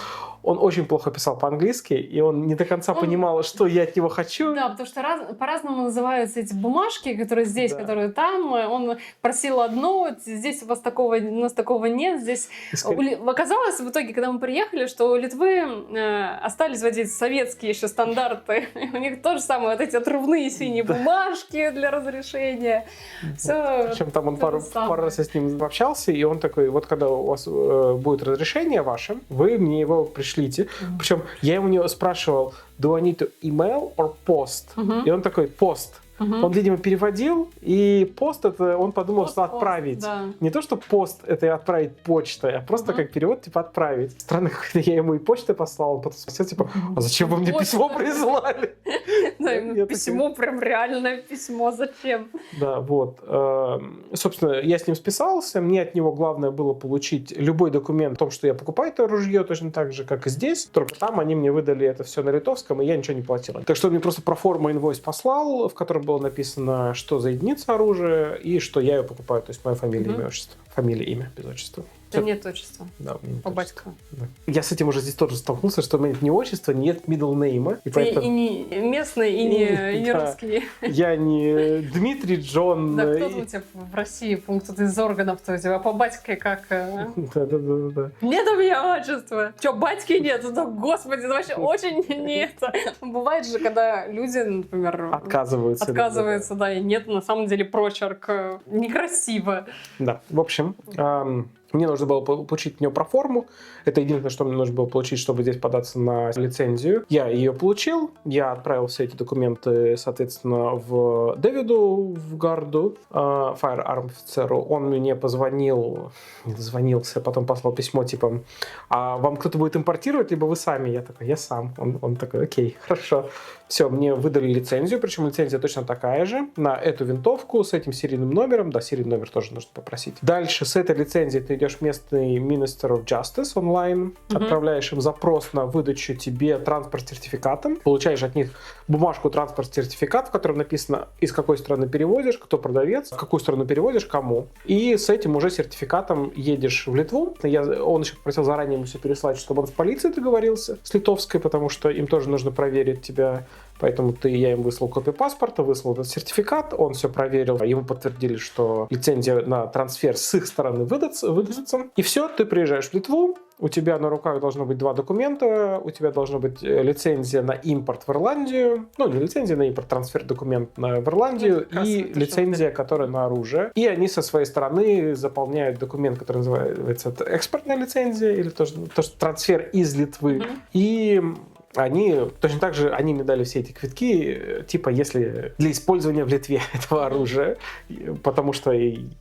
он очень плохо писал по-английски, и он не до конца понимал, что я от него хочу. Да, потому что по-разному называются эти бумажки, которые здесь, которые там. Он просил одно, здесь у нас такого нет. Здесь оказалось в итоге, когда мы приехали, что у Литвы остались вот эти советские еще стандарты. У них то же самое, вот эти отрывные синие бумажки для разрешения. Все. Причем там он пару раз с ним общался, и он такой, вот когда у вас будет разрешение ваше, вы мне его пришлите. Причем я у него спрашивал, do I need to email or post? И он такой, post. Он, видимо, переводил, и пост это он подумал, Пост, что отправить. да. Не то, что пост это отправить почтой, а просто как перевод, типа, отправить. Странно, когда я ему и почтой послал, он потом спросил, типа, а зачем вы мне письмо прислали? Да, именно письмо, прям реальное письмо, зачем? Да, вот. Собственно, я с ним списался, мне от него главное было получить любой документ о том, что я покупаю это ружье, точно так же, как и здесь, только там они мне выдали это все на литовском, и я ничего не платил. Так что он мне просто проформа инвойс послал, в котором было написано, что за единица оружия, и что я ее покупаю, то есть моя фамилия, имя, отчество. Фамилия, имя, без отчества. Да нет отчества. Да, по батьку. Да. Я с этим уже здесь тоже столкнулся, что у меня нет ни отчества, нет middle name. Ты поэтому... и не местный, и не русский. Я не Дмитрий, Джон. Да, кто у тебя в России пункт из органов, то у тебя по батьке как... Да. Нет у меня отчества. Че, батьки нет? Да, господи, это вообще очень не это. Бывает же, когда люди, например... Отказываются, да, и нет, на самом деле, прочерк. Некрасиво. Да, в общем... Мне нужно было получить от него проформу. Это единственное, что мне нужно было получить, чтобы здесь податься на лицензию. Я ее получил. Я отправил все эти документы, соответственно, в Дэвиду, в гарду, firearm офицеру. Он мне позвонил, не дозвонился, потом послал письмо, типа, а вам кто-то будет импортировать, либо вы сами? Я такой, я сам. Он такой, окей, хорошо. Все, мне выдали лицензию, причем лицензия точно такая же, на эту винтовку с этим серийным номером. Да, серийный номер тоже нужно попросить. Дальше с этой лицензией ты идешь в местный Minister of Justice онлайн, отправляешь им запрос на выдачу тебе транспорт-сертификата, получаешь от них бумажку транспорт-сертификат, в котором написано, из какой страны перевозишь, кто продавец, в какую страну перевозишь, кому. И с этим уже сертификатом едешь в Литву. Он еще попросил заранее ему все переслать, чтобы он с полицией договорился, с литовской, потому что им тоже нужно проверить тебя. Поэтому я им выслал копию паспорта, выслал этот сертификат, он все проверил, ему подтвердили, что лицензия на трансфер с их стороны выдастся. И все, ты приезжаешь в Литву, у тебя на руках должно быть 2 документа, у тебя должна быть лицензия на импорт в Ирландию, ну не лицензия на импорт, трансфер документ в Ирландию и лицензия, которая на оружие. И они со своей стороны заполняют документ, который называется экспортная лицензия, или то, что трансфер из Литвы. И они, точно так же, они мне дали все эти квитки, типа, если для использования в Литве этого оружия, потому что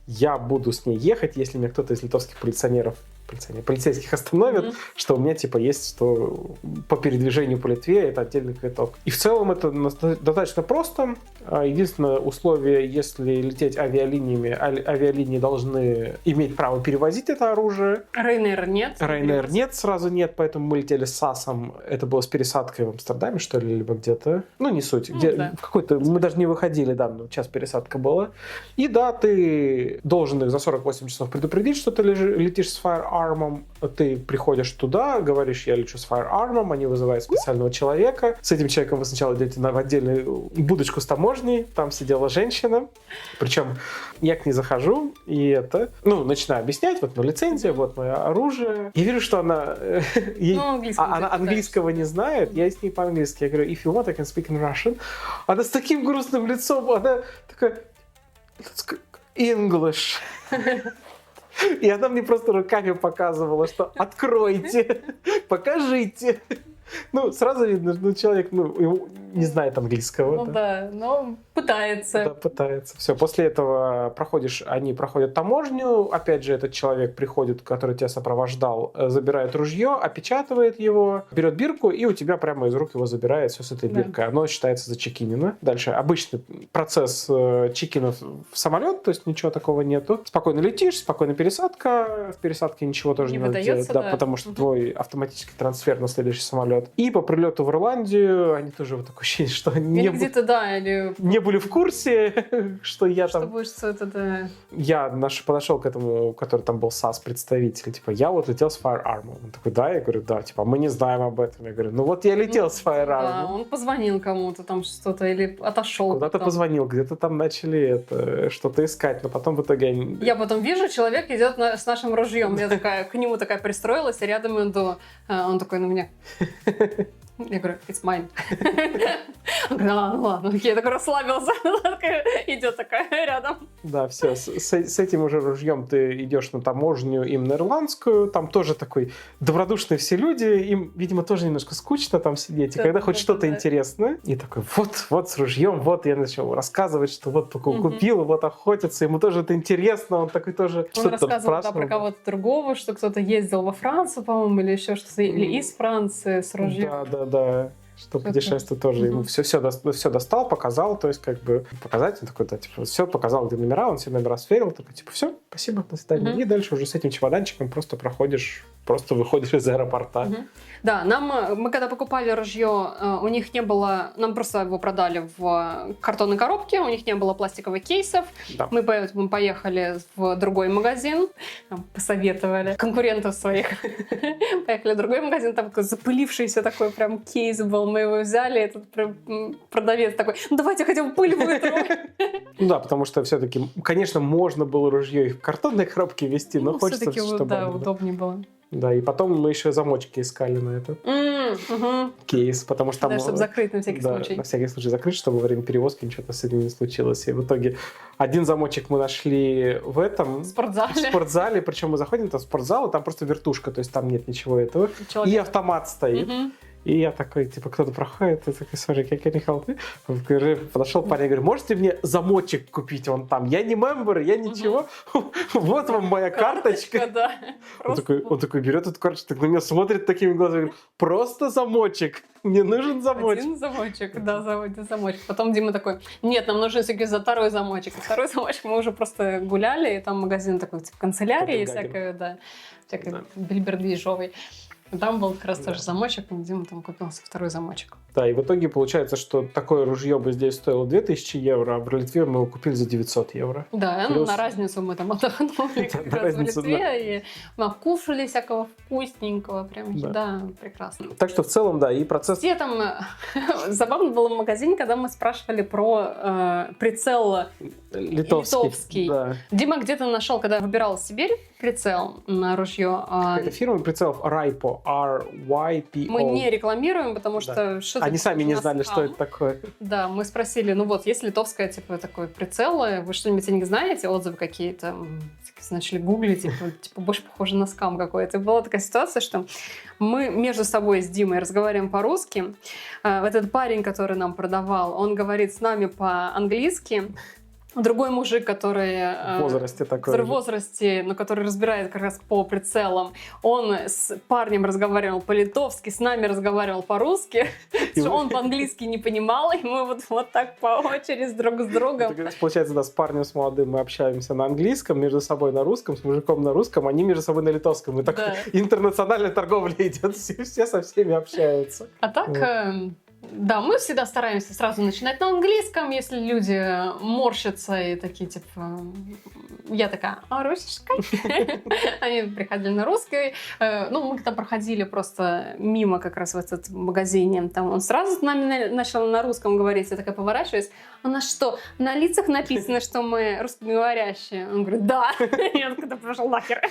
я буду с ней ехать, если меня кто-то из литовских полицейских остановит, что у меня, типа, есть что по передвижению по Литве, это отдельный квиток. И в целом это достаточно просто. Единственное условие, если лететь авиалиниями, авиалинии должны иметь право перевозить это оружие. Ryanair нет. Ryanair нет, сразу нет, поэтому мы летели с САСом. Это было с пересадкой в Амстердаме, что ли, либо где-то. Ну, не суть. В какой-то... Мы даже не выходили, да, час пересадка была. И да, ты должен их за 48 часов предупредить, что ты летишь с firearm. Ты приходишь туда, говоришь, я лечу с firearm, они вызывают специального человека. С этим человеком вы сначала идете в отдельную будочку с таможней, там сидела женщина. Причем я к ней захожу, и начинаю объяснять, вот моя лицензия, вот мое оружие. Я вижу, что она английского не знает, я с ней по-английски. Я говорю, if you want, I can speak in Russian. Она с таким грустным лицом, она такая, English. И она мне просто руками показывала, что откройте, покажите. Ну, сразу видно, человек, не знает английского. Ну да, но пытается. Да, пытается. Все, после этого они проходят таможню. Опять же, этот человек приходит, который тебя сопровождал, забирает ружье, опечатывает его, берет бирку, и у тебя прямо из рук его забирает все с этой биркой. Да. Оно считается зачекинено. Дальше обычный процесс чекина в самолет, то есть ничего такого нету. Спокойно летишь, спокойно пересадка. В пересадке ничего тоже не надо делать, да, потому что твой автоматический трансфер на следующий самолет. И по прилету в Ирландию они тоже вот такое ощущение, что они не были в курсе, что я там... Я подошел к этому, который там был САС представитель, типа, я вот летел с firearm. Он такой, да? Я говорю, да. Типа, мы не знаем об этом. Я говорю, вот я летел с firearm. Да, он позвонил кому-то там что-то или отошел. Куда-то позвонил, где-то там начали что-то искать, но потом в итоге... Я потом вижу, человек идет с нашим ружьем. Я такая, к нему такая пристроилась, и рядом иду. Он такой на меня... Я говорю, it's mine. Он говорит, ну ладно, окей, я такой расслабился. Идет такая рядом. Да, все, с этим уже ружьем ты идешь на таможню именно ирландскую, там тоже такой добродушные все люди, им, видимо, тоже немножко скучно там сидеть, и когда хоть что-то интересное, и такой, вот с ружьем, вот я начал рассказывать, что вот купил, вот охотятся, ему тоже это интересно, он такой тоже он рассказывал про кого-то другого, что кто-то ездил во Францию, по-моему, или еще что-то, или из Франции с ружьем. Да. Что путешествие тоже. Ему все достал, показал, то есть как бы показать. Он такой, да, типа, все показал, где номера, он все номера сверил, такой, типа, все, спасибо, до свидания. И дальше уже с этим чемоданчиком просто проходишь, просто выходишь из аэропорта. Да, мы когда покупали ружье, у них не было, нам просто его продали в картонной коробке, у них не было пластиковых кейсов. Да. Мы поэтому поехали в другой магазин, посоветовали конкурентов своих. Поехали в другой магазин, там такой запылившийся такой прям кейс был, мы его взяли, этот продавец такой, ну давайте хотя бы пыль вытру. Ну да, потому что все-таки, конечно, можно было ружье и в картонной коробке вести, но хочется, чтобы... Да, удобнее было. Да, и потом мы еще замочки искали на этот кейс, потому что там... Да, чтобы закрыть на всякий случай. На всякий случай закрыть, чтобы во время перевозки ничего с этим не случилось. И в итоге один замочек мы нашли в этом... спортзале. Причем мы заходим в спортзал, и там просто вертушка, то есть там нет ничего этого. И автомат стоит. И я такой, типа, кто-то проходит, и такой, смотри, как я Михаил, ты? Подошел парень и говорит, можете мне замочек купить вон там? Я не мембер, я ничего. Вот вам моя карточка. Да. Он такой берет эту карточку, так на меня смотрит такими глазами, говорит, просто замочек, мне нужен замочек. Один замочек, да, один замочек. Потом Дима такой, нет, нам нужен все-таки второй замочек. Второй замочек мы уже просто гуляли, и там магазин такой, типа, канцелярии всякой, да, всякой бильбердвижовой. Там был как раз тоже замочек, и Дима там купил второй замочек. Да, и в итоге получается, что такое ружье бы здесь стоило 2000 евро, а в Литве мы его купили за 900 евро. Да, плюс... на разницу мы там отдохнули как раз в Литве, и мы кушали всякого вкусненького, прям еда прекрасно. Так что в целом, да, и процесс... Где там... Забавно было в магазине, когда мы спрашивали про прицел литовский. Да. Дима где-то нашел, когда выбирал Сибирь, прицел на ружье. Какая-то фирма прицелов Rypo, R-Y-P-O. Мы не рекламируем, потому что... Они сами не знали, что это такое. Да, мы спросили, ну вот, есть литовская, типа, такой прицел, вы что-нибудь о них знаете, отзывы какие-то? Начали гуглить, типа, больше похоже на скам какой-то. И была такая ситуация, что мы между собой с Димой разговариваем по-русски. Этот парень, который нам продавал, он говорит с нами по-английски. Другой мужик, который в возрасте такой, но который разбирает как раз по прицелам, он с парнем разговаривал по-литовски, с нами разговаривал по-русски, что он по-английски не понимал, и мы вот так по очереди друг с другом. Получается, да, с парнем, с молодым мы общаемся на английском, между собой на русском, с мужиком на русском, они между собой на литовском. И так интернациональная торговля идет, все со всеми общаются. А так... Да, мы всегда стараемся сразу начинать на английском, если люди морщатся и такие, типа, я такая, русская? Они приходили на русский. Ну, мы там проходили просто мимо как раз в этот магазине. Там он сразу с нами начал на русском говорить. Я такая поворачиваюсь. У нас что, на лицах написано, что мы русскоговорящие? Он говорит, да. Я такая, пошел нахер.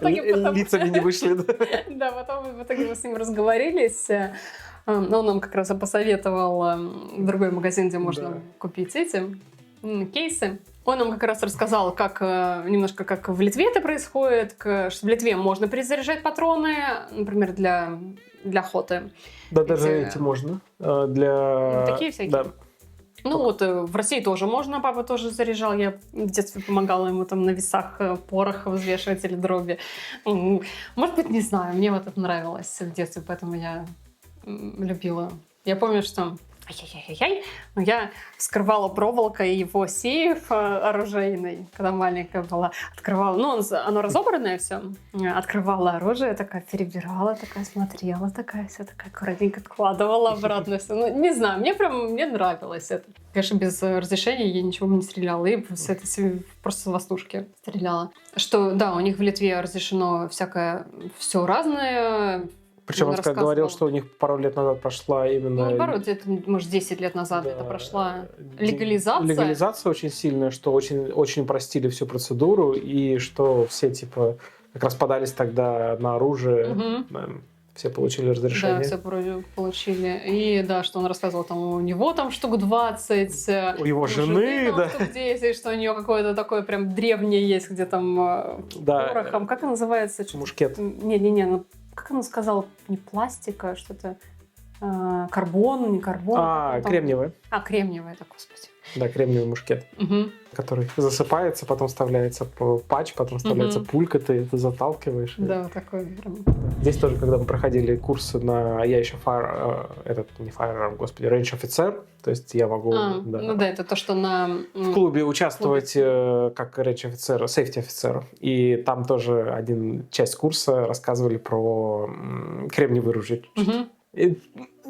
Лицами не вышли, да? Да, потом в итоге мы с ним разговорились. Он нам как раз посоветовал другой магазин, где можно купить эти кейсы. Он нам как раз рассказал, немножко как в Литве это происходит, что в Литве можно перезаряжать патроны, например, для охоты. Да, даже эти можно. Такие всякие. Да. Ну вот в России тоже можно, папа тоже заряжал, я в детстве помогала ему там на весах порох взвешивать или дроби. Может быть, не знаю, мне вот это нравилось в детстве, поэтому я любила. Я помню, что я вскрывала проволокой его сейф оружейный, когда маленькая была. Открывала, оно разобранное все. Открывала оружие, такая перебирала, такая смотрела, такая вся такая аккуратненько откладывала обратно все. Ну, не знаю, мне нравилось это. Конечно, без разрешения я ничего не стреляла. И просто с востушки стреляла. Что, да, у них в Литве разрешено всякое все разное. Причем он говорил, что у них пару лет назад прошла именно... где-то, может, 10 лет назад это прошла легализация. Легализация очень сильная, что очень, очень упростили всю процедуру, и что все, типа, как раз подались тогда на оружие. Все получили разрешение. Да, все получили. И да, что он рассказывал, там у него там штук 20. У его жены, да. Штук 10, что у нее какое-то такое прям древнее есть, где там порохом. Как это называется? Мушкет. Не-не-не, ну как он сказал? Не пластика, что-то... Карбон, не карбон. Кремниевый. Кремниевый, это, господи. Да, кремниевый мушкет, который засыпается, потом вставляется патч, потом вставляется пулька, ты это заталкиваешь. Да, такой. Здесь тоже, когда мы проходили курсы я еще Range офицер, то есть я могу... Ну да, это то, что в клубе участвовать как Range офицер, Safety офицер. И там тоже часть курса рассказывали про кремниевое ружье.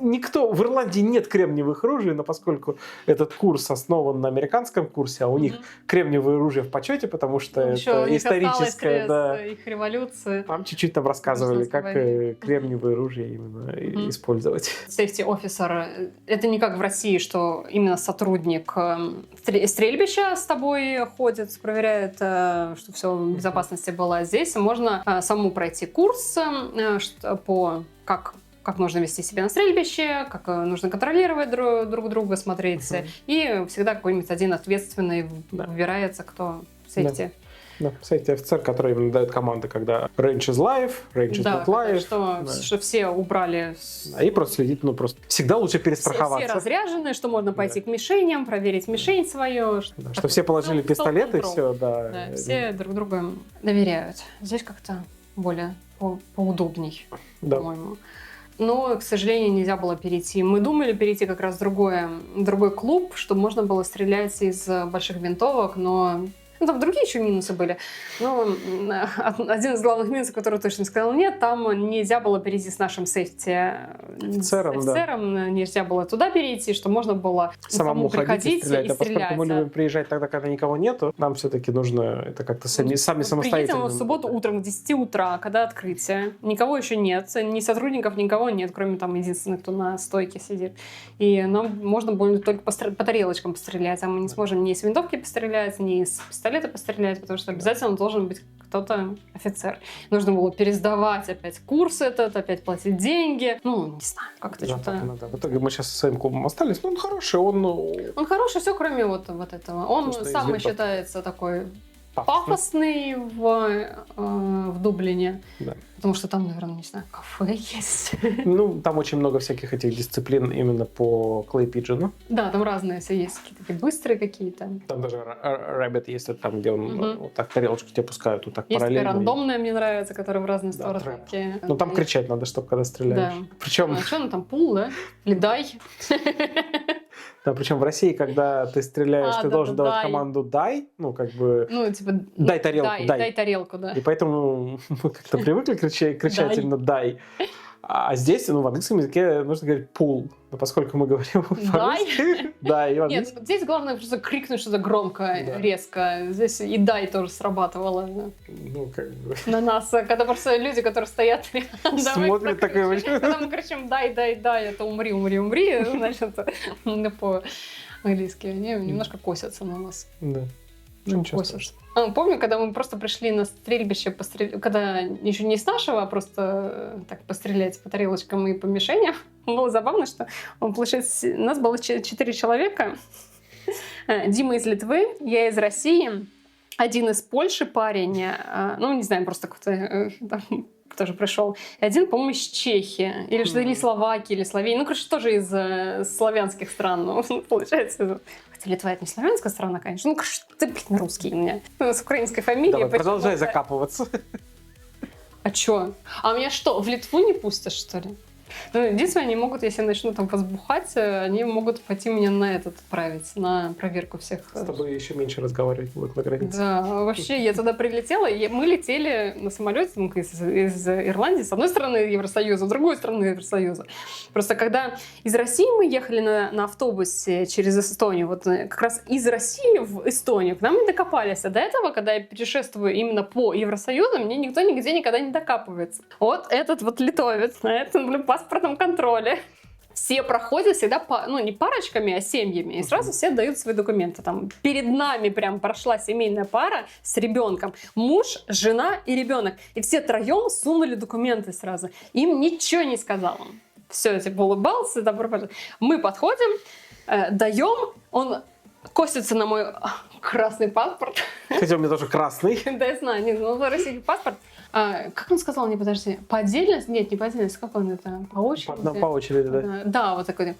Никто в Ирландии нет кремниевых ружей, но поскольку этот курс основан на американском курсе, а у них кремниевое оружие в почете, потому что это историческое, да, их революции. Там чуть-чуть там рассказывали, как кремниевое оружие именно использовать. Safety officer — это не как в России, что именно сотрудник стрельбища с тобой ходит, проверяет, что все в безопасности было. Здесь можно самому пройти курс по как нужно вести себя на стрельбище, как нужно контролировать друг друга, смотреть. И всегда какой-нибудь один ответственный выбирается, кто сейфти. Да, сейфти офицер, который именно дает команды, когда range is live, range is not live. Что все убрали. И просто следить, просто всегда лучше перестраховаться. Все разряжены, что можно пойти к мишеням, проверить мишень свою. Что все положили пистолеты, и все, да. Все друг другу доверяют. Здесь как-то более поудобней, по-моему. Но, к сожалению, нельзя было перейти. Мы думали перейти как раз в другой клуб, чтобы можно было стрелять из больших винтовок, но... там другие еще минусы были. Но один из главных минусов, который точно сказал нет, там нельзя было перейти с нашим офицером, нельзя было туда перейти, что можно было самому приходить и стрелять. Поскольку мы любим приезжать тогда, когда никого нету, нам все-таки нужно это как-то сами самостоятельно. Приедем в субботу утром к 10 утра, когда открытие. Никого еще нет, ни сотрудников, никого нет, кроме там единственных, кто на стойке сидит. И нам можно будет только по тарелочкам пострелять, а мы не сможем ни с винтовки пострелять, ни с пистолета пострелять, потому что обязательно должен быть кто-то офицер. Нужно было пересдавать опять курс опять платить деньги. Не знаю, как-то что-то... В итоге мы сейчас со своим клубом остались. Он хороший, он хороший, все кроме вот этого. Он сам считается такой пафосный в Дублине. Да. Потому что там, наверное, не знаю, кафе есть. Там очень много всяких этих дисциплин именно по Clay Pigeon. Да, там разные все есть, какие-то быстрые какие-то. Там даже Rabbit есть, там, где он вот так тарелочку тебе пускают, вот так есть параллельно. Есть рандомная, мне нравится, которая в разные стороны. Там кричать надо, чтобы когда стреляешь. Да. Причем... что там, пул, да? Или дай? Да, причем в России, когда ты стреляешь, ты должен давать команду «дай», «дай тарелку», «дай тарелку», да. И поэтому мы как-то привыкли кричать именно «дай». А здесь, в английском языке нужно говорить «pull». Но поскольку мы говорим по-русски... «Дай». Нет, здесь главное просто крикнуть что-то громко, резко. Здесь и «дай» тоже срабатывало. На нас. Когда просто люди, которые стоят рядом... Смотрят такое... Когда мы кричим «дай», это «умри», значит, по-английски. Они немножко косятся на нас. Да. Ничего страшного. Помню, когда мы просто пришли на стрельбище, когда еще не с нашего, а просто так пострелять по тарелочкам и по мишеням. Было забавно, что получается, у нас было 4 человека. Дима из Литвы, я из России, один из Польши парень, не знаю, просто какой-то тоже пришел. И один, по-моему, из Чехии. Или Словакии, или Словении. Тоже из славянских стран. Получается... Литва — это не славянская страна, конечно. Ты, русский у меня. С украинской фамилией. Давай, продолжай закапываться. А чё? А меня что, в Литву не пустят, что ли? Единственное, они могут, если я начну там возбухать, они могут пойти меня отправить на проверку всех. С тобой еще меньше разговаривать будут на границе. Да, вообще, я туда прилетела, и мы летели на самолете из Ирландии, с одной стороны Евросоюза, с другой стороны Евросоюза. Просто когда из России мы ехали на автобусе через Эстонию, вот как раз из России в Эстонию к нам не докопались. А до этого, когда я путешествую именно по Евросоюзу, мне никто нигде никогда не докапывается. Вот этот вот литовец на этом паспортном контроле. все проходят всегда, не парочками, а семьями, и сразу все дают свои документы. Там перед нами прям прошла семейная пара с ребенком, муж, жена и ребенок, и все троем сунули документы сразу. Им ничего не сказал он. Все, типа улыбался, добро пожаловать. Мы подходим, даем, он косится на мой красный паспорт. Хотя у меня тоже красный. Да, я знаю, российский паспорт. Как он сказал, не подожди, по отдельности? Нет, не по отдельности, как он это, по очереди? По очереди, да. Да, вот такой,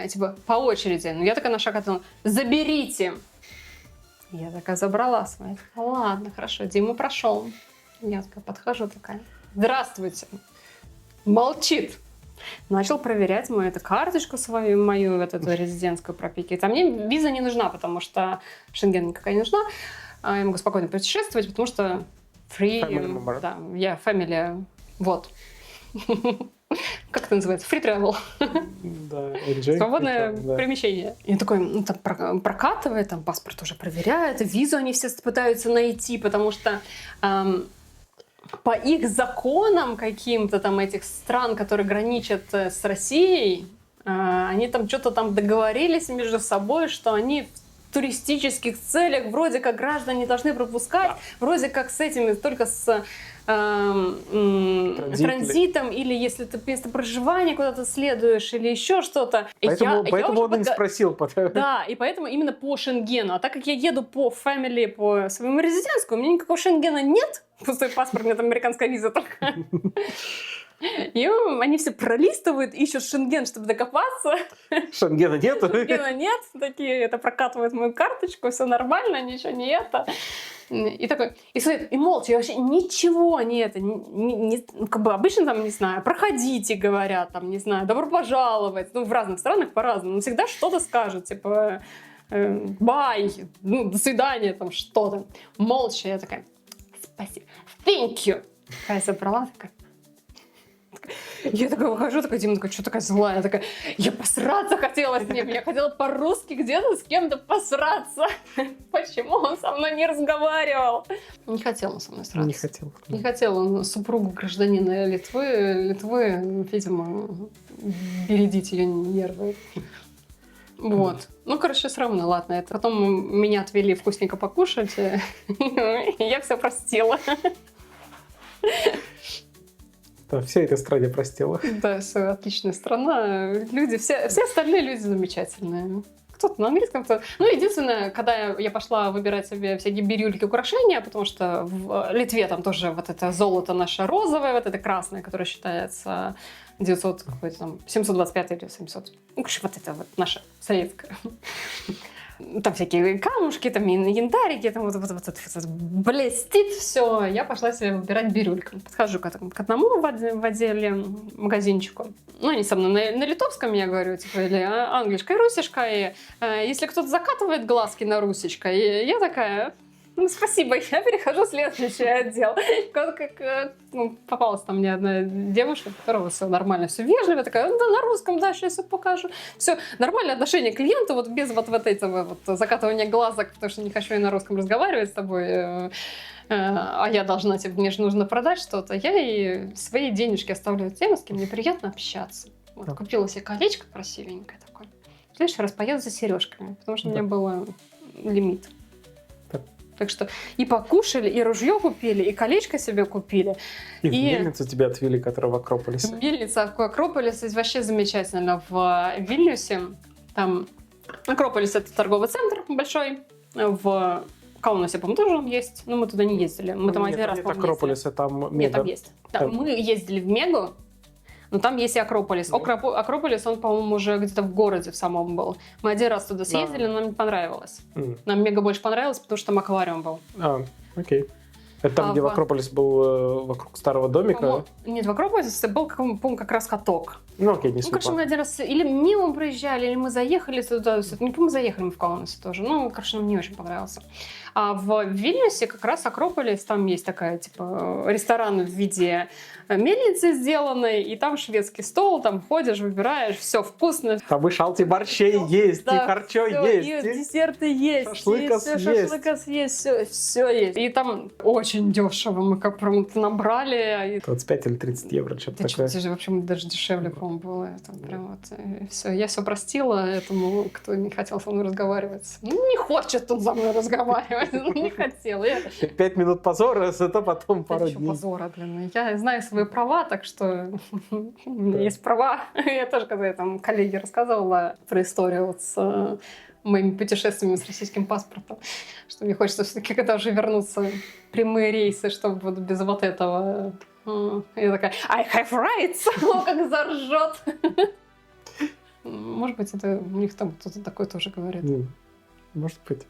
типа, по очереди. Ну, я такая на шаг отошла, заберите. Я такая забрала свою. Ладно, хорошо, Дима прошел. Я такая подхожу, такая, здравствуйте. Молчит. Начал проверять мою эту карточку свою, мою эту резидентскую пропикивать. А мне виза не нужна, потому что Шенген никакая не нужна. Я могу спокойно путешествовать, потому что free, да, я family, вот. Как это называется? Free travel. Да, свободное перемещение. И такой, там прокатывает, там паспорт уже проверяет, визу они все пытаются найти, потому что по их законам каким-то там этих стран, которые граничат с Россией, они там что-то там договорились между собой, что они в туристических целях вроде как граждане должны пропускать, вроде как с этими, только с транзитом, или если ты место проживания куда-то следуешь, или еще что-то. Поэтому он и не спросил. Да, и поэтому именно по Шенгену. А так как я еду по family, по своему резидентскому, у меня никакого Шенгена нет. Пустой паспорт, у меня там американская виза только. И они все пролистывают, ищут Шенген, чтобы докопаться. Шенгена нет? Шенгена нет. Такие, это прокатывают мою карточку, все нормально, ничего не это. И такой, и молча, и вообще ничего не это, как бы обычно там, не знаю, проходите, говорят, там, не знаю, добро пожаловать, ну, в разных странах по-разному, но всегда что-то скажут, типа, бай, ну, до свидания, там, что-то. Молча, я такая, спасибо, thank you. Я собрала, такая, я такая выхожу, такая, Дима, такая, что такая злая? Я такая, я посраться хотела с ним, я хотела по-русски где-то с кем-то посраться. Почему он со мной не разговаривал? Не хотел он со мной сраться. Не хотел. Не хотел он супругу гражданина Литвы, видимо, бередить ее нервы. Вот. Ну, короче, все равно, ладно. Это потом меня отвели вкусненько покушать, и я все простила. Да, вся эта страна простила. Да, все, отличная страна. Люди, все остальные люди замечательные. Кто-то на английском, кто-то... Ну, единственное, когда я пошла выбирать себе всякие бирюльки, украшения, потому что в Литве там тоже вот это золото наше розовое, вот это красное, которое считается 900, какой-то там, 725 или 700. Ну, вот это вот наше советское. Там всякие камушки, там янтарики, там вот блестит все. Я пошла себе выбирать бирюльку. Подхожу к одному в отделе магазинчику. Ну, они со мной на литовском, я говорю, типа, или английской, русичкой. Если кто-то закатывает глазки на русичкой, я такая... Ну, спасибо, я перехожу в следующий отдел. Попалась там мне одна девушка, у которой все нормально, все вежливо, такая, да, на русском дальше я все покажу. Все, нормальное отношение к клиенту, вот без вот этого вот закатывания глазок, потому что не хочу я на русском разговаривать с тобой, а я должна, тебе, мне же нужно продать что-то. Я ей свои денежки оставляю тем, с кем мне приятно общаться. Вот, купила себе колечко красивенькое такое. В следующий раз поеду за сережками, потому что у меня был лимит. Так что и покушали, и ружье купили, и колечко себе купили. И в мельницу тебя отвели, которая в Акрополисе. Мельница в Акрополисе вообще замечательно. В Вильнюсе, там Акрополис — это торговый центр большой. В Каунасе, по-моему, тоже он есть. Но мы туда не ездили. Мы там один раз, по-моему, Акрополис, а там Мега. Нет, там есть. Да, мы ездили в Мегу. Но там есть и Акрополис. Акрополис, он, по-моему, уже где-то в городе в самом был. Мы один раз туда съездили, но нам не понравилось. Нам Мега больше понравилось, потому что там аквариум был. Окей. Это там, где в Акрополис был вокруг старого домика? Нет, в Акрополисе был, по-моему, как раз каток. Ну, окей, не суть. Ну, короче, мы один раз или мимо проезжали, или мы заехали туда. Не помню, заехали мы в Каунасе тоже. Ну, короче, нам не очень понравился. А в Вильнюсе как раз Акрополис, там есть такая, типа, ресторан в виде мельницы сделанной, и там шведский стол, там ходишь, выбираешь, все вкусно. Там и шалти борщей есть, да, и харчо есть, и десерты есть, шашлыкас есть. Шашлыкас есть, все есть. И там очень очень дешево. Мы как прям набрали. 25 или 30 евро, что-то такое. В общем, даже дешевле, по-моему, было. Это прям вот все. Я все простила этому, кто не хотел со мной разговаривать. Не хочет он со мной разговаривать. Не хотел. 5 минут позора, зато потом пару дней. Позора, блин. Я знаю свои права, так что у меня есть права. Я тоже, когда я там коллеге рассказывала про историю вот с моими путешествиями с российским паспортом, что мне хочется все-таки когда уже вернуться в прямые рейсы, чтобы вот без вот этого. Я такая, I have rights! О, как заржет! Может быть, это у них там кто-то такой тоже говорит. Может быть.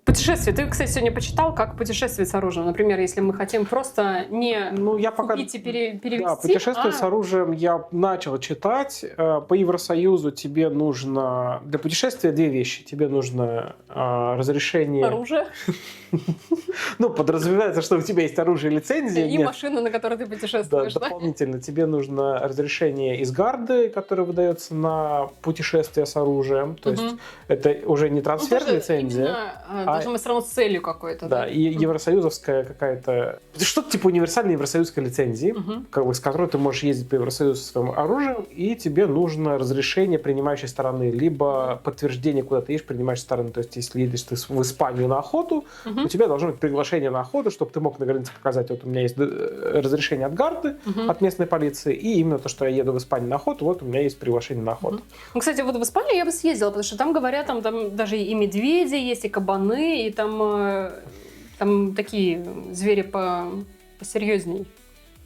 Путешествие. Ты, кстати, сегодня почитал, как путешествовать с оружием. Например, если мы хотим просто не купить и перевести. Да, путешествие с оружием я начал читать. По Евросоюзу тебе нужно... Для путешествия 2 вещи. Тебе нужно разрешение... Оружие. Ну, подразумевается, что у тебя есть оружие и лицензия. И машина, на которой ты путешествуешь. Да, дополнительно тебе нужно разрешение из гарды, которое выдается на путешествие с оружием. То есть это уже не трансфер лицензия. Должно быть все равно с целью какой-то. Да, и евросоюзовская какая-то... Что-то типа универсальной евросоюзской лицензии, с которой ты можешь ездить по Евросоюзу со своим оружием, и тебе нужно разрешение принимающей стороны, либо подтверждение, куда ты едешь, принимающей стороны. То есть, если едешь ты в Испанию на охоту, у тебя должно быть приглашение на охоту, чтобы ты мог на границе показать, вот у меня есть разрешение от гарды, от местной полиции, и именно то, что я еду в Испанию на охоту, вот у меня есть приглашение на охоту. Ну, кстати, вот в Испанию я бы съездила, потому что там говорят, там даже и медведи есть, и кабаны, и там такие звери посерьезней.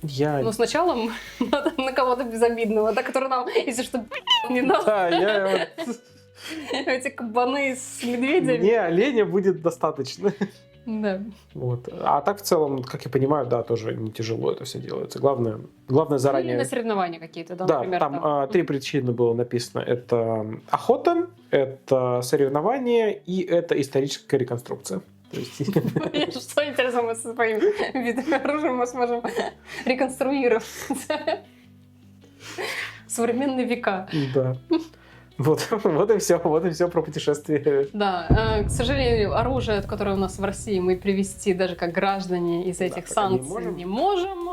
Но сначала надо на кого-то безобидного, да, который нам, если что, не надо. Да, эти кабаны с медведями. Мне оленя будет достаточно. Да. Вот. А так в целом, как я понимаю, да, тоже не тяжело это все делается. Главное заранее... Или на соревнования какие-то, да, да, например. Там 3 причины было написано. Это охота, это соревнования и это историческая реконструкция. Что интересно, мы со своим видом оружия мы сможем реконструировать современные века. Да. Вот и все про путешествие. Да, к сожалению, оружие, которое у нас в России, мы привезти даже как граждане из этих санкций не можем.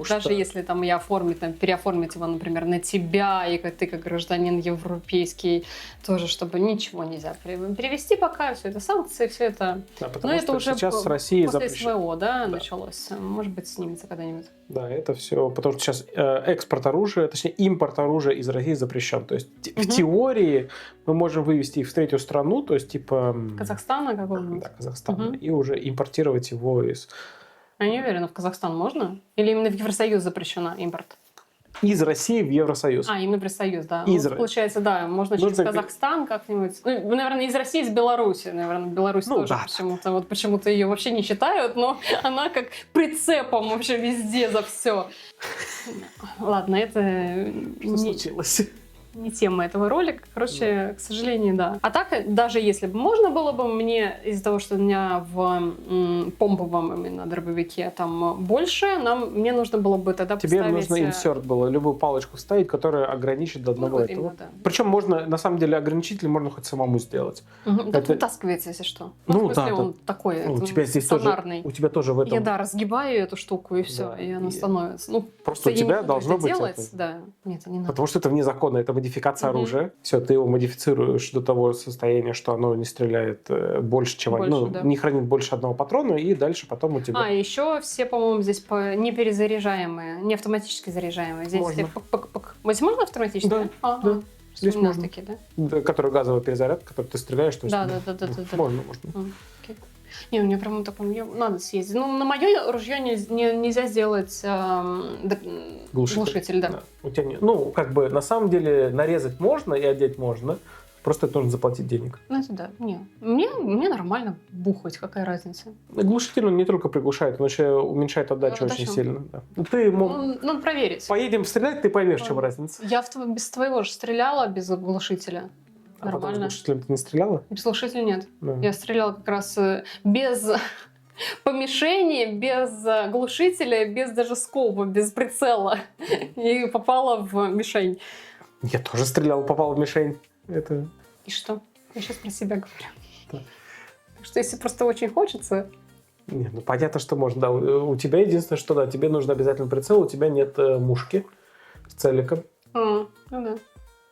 Даже если там переоформить его, например, на тебя, и ты как гражданин европейский, тоже, чтобы ничего нельзя привезти пока, все это санкции, все это. Да, потому что это уже сейчас с Россией после запрещено. СВО, да, началось. Может быть, снимется когда-нибудь. Да, это все, потому что сейчас экспорт оружия, точнее импорт оружия из России запрещен. То есть в теории мы можем вывести их в третью страну, то есть типа... Казахстана какого-нибудь? Да, Казахстана. И уже импортировать его из... Я не уверена, в Казахстан можно? Или именно в Евросоюз запрещено импорт? Из России в Евросоюз. Именно в Евросоюз, да. Получается, да, можно через Казахстан как-нибудь. Ну, наверное, из России, из Беларуси. Наверное, Беларусь тоже да. почему-то. Вот почему-то ее вообще не считают, но она как прицепом вообще везде за все. Ладно, это... Что случилось? Не тема этого ролика. Короче, к сожалению, да. А так, даже если бы можно было бы, мне из-за того, что у меня в помповом именно дробовике там больше, мне нужно было бы тогда Тебе поставить... нужно инсерт было, любую палочку вставить, которая ограничит до одного этого. Именно, да. Причем можно, на самом деле, ограничитель можно хоть самому сделать. Так вытаскивается, если что. Ну, в смысле, он такой, у тебя здесь стационарный. У тебя тоже в этом... Я, разгибаю эту штуку, и все, и она становится. Ну, просто у тебя должно быть делать, это. да. Нет, не надо. Потому что это вне закона, это модификация оружия. Все, ты его модифицируешь до того состояния, что оно не стреляет больше, чем не хранит больше одного патрона, и дальше потом у тебя... еще все, по-моему, здесь не перезаряжаемые, не автоматически заряжаемые. Здесь можно. Здесь можно автоматически? Да. Здесь можно. Такие, да? Который газовый перезаряд, который ты стреляешь. То есть, да. Можно. Не, у меня прям такое, надо съездить. Ну, на мое ружье нельзя сделать глушитель, да. У тебя нет. Ну, как бы, на самом деле, нарезать можно и одеть можно. Просто это нужно заплатить денег. Ну, это да. Не. Мне нормально бухать, какая разница. Глушитель он не только приглушает, он еще уменьшает отдачу очень сильно. Да. Ты надо проверить. Поедем стрелять, ты поймешь, в чем разница. Я без твоего же стреляла без глушителя. А потом с глушителем ты не стреляла? Без глушителя нет. Да. Я стреляла как раз без помещения, без глушителя, без даже скоба, без прицела. И попала в мишень. Я тоже стреляла, попала в мишень. Это... И что? Я сейчас про себя говорю. Да. Так что если просто очень хочется, Не, ну понятно, что можно, да. У тебя единственное, что да, тебе нужен обязательно прицел, у тебя нет мушки с целиком. Ну да.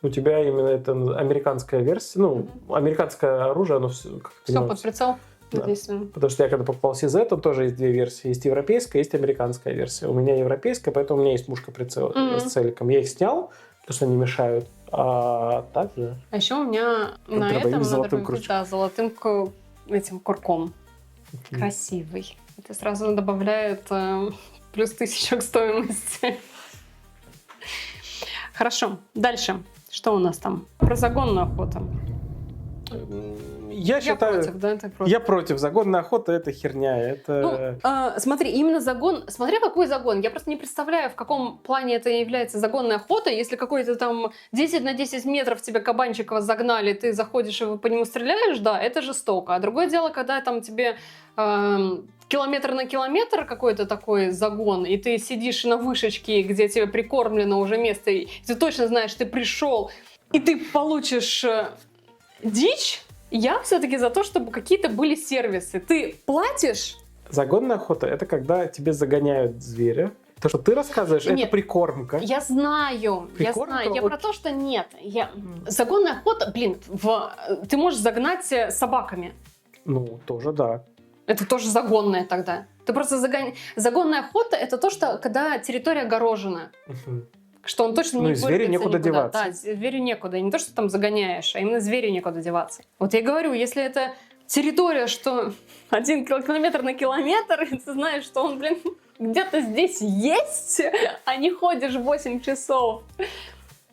У тебя именно это американская версия, ну, американское оружие, оно все... Все под прицел. Да. Потому что я когда покупал CZ, там тоже есть две версии. Есть европейская, есть американская версия. У меня европейская, поэтому у меня есть мушка прицела с целиком. Я их снял, потому что они мешают. А также... А еще у меня на этом золотым золотым этим курком. Красивый. Это сразу добавляет плюс 1000 к стоимости. Хорошо. Дальше. Что у нас там? Про загонную охоту. Я считаю, против, да? Ты против. Я против. Загонная охота — это херня. Это... Ну, смотри, именно загон... Смотря какой загон. Я просто не представляю, в каком плане это является загонной охотой. Если какой-то там 10 на 10 метров тебе кабанчика загнали, ты заходишь и по нему стреляешь, да, это жестоко. А другое дело, когда там тебе километр на километр какой-то такой загон, и ты сидишь на вышечке, где тебе прикормлено уже место, и ты точно знаешь, ты пришел, и ты получишь дичь. Я все-таки за то, чтобы какие-то были сервисы. Ты платишь? Загонная охота — это когда тебе загоняют зверя. То, что ты рассказываешь, нет, это прикормка. Я знаю. Я про то, что нет. Загонная охота, блин, ты можешь загнать собаками. Ну, тоже да. Это тоже загонная тогда. Ты просто загонная охота — это то, что когда территория огорожена. Что он точно не и зверю некуда деваться. Да, зверю некуда. И не то, что там загоняешь, а именно зверю некуда деваться. Вот я говорю, если это территория, что 1 километр на километр, и ты знаешь, что он, блин, где-то здесь есть, а не ходишь 8 часов.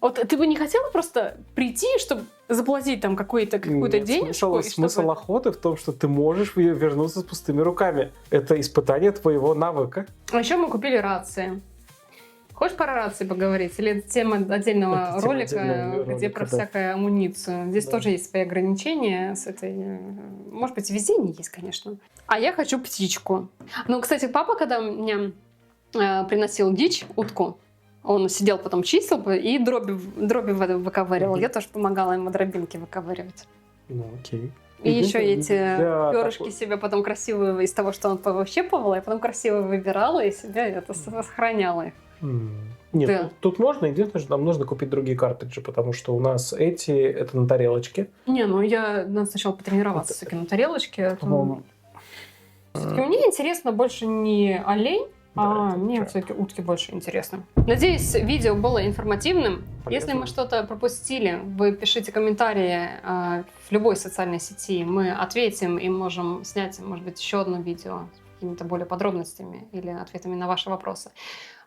Вот ты бы не хотела просто прийти, чтобы заплатить там какую-то денежку? Смысл охоты в том, что ты можешь вернуться с пустыми руками. Это испытание твоего навыка. А еще мы купили рации. Хочешь про рации поговорить? Или это тема отдельного ролика, где про всякую амуницию? Здесь тоже есть свои ограничения с этой... Может быть, везение есть, конечно. А я хочу птичку. Ну, кстати, папа, когда мне приносил дичь, утку, он сидел потом чистил и дроби выковыривал. Я тоже помогала ему дробинки выковыривать. Ну, окей. И еще эти перышки себе потом красивые из того, что он повыщипывал, я потом красиво выбирала и себе это сохраняла их. Нет, да. тут можно. Единственное, что нам нужно купить другие картриджи, потому что у нас это на тарелочке. Не, ну надо сначала потренироваться все-таки на тарелочке. Все-таки мне интересно больше не олень, а мне все-таки утки больше интересны. Надеюсь, видео было информативным. Полезно. Если мы что-то пропустили, вы пишите комментарии в любой социальной сети. Мы ответим и можем снять, может быть, еще одно видео с какими-то более подробностями или ответами на ваши вопросы.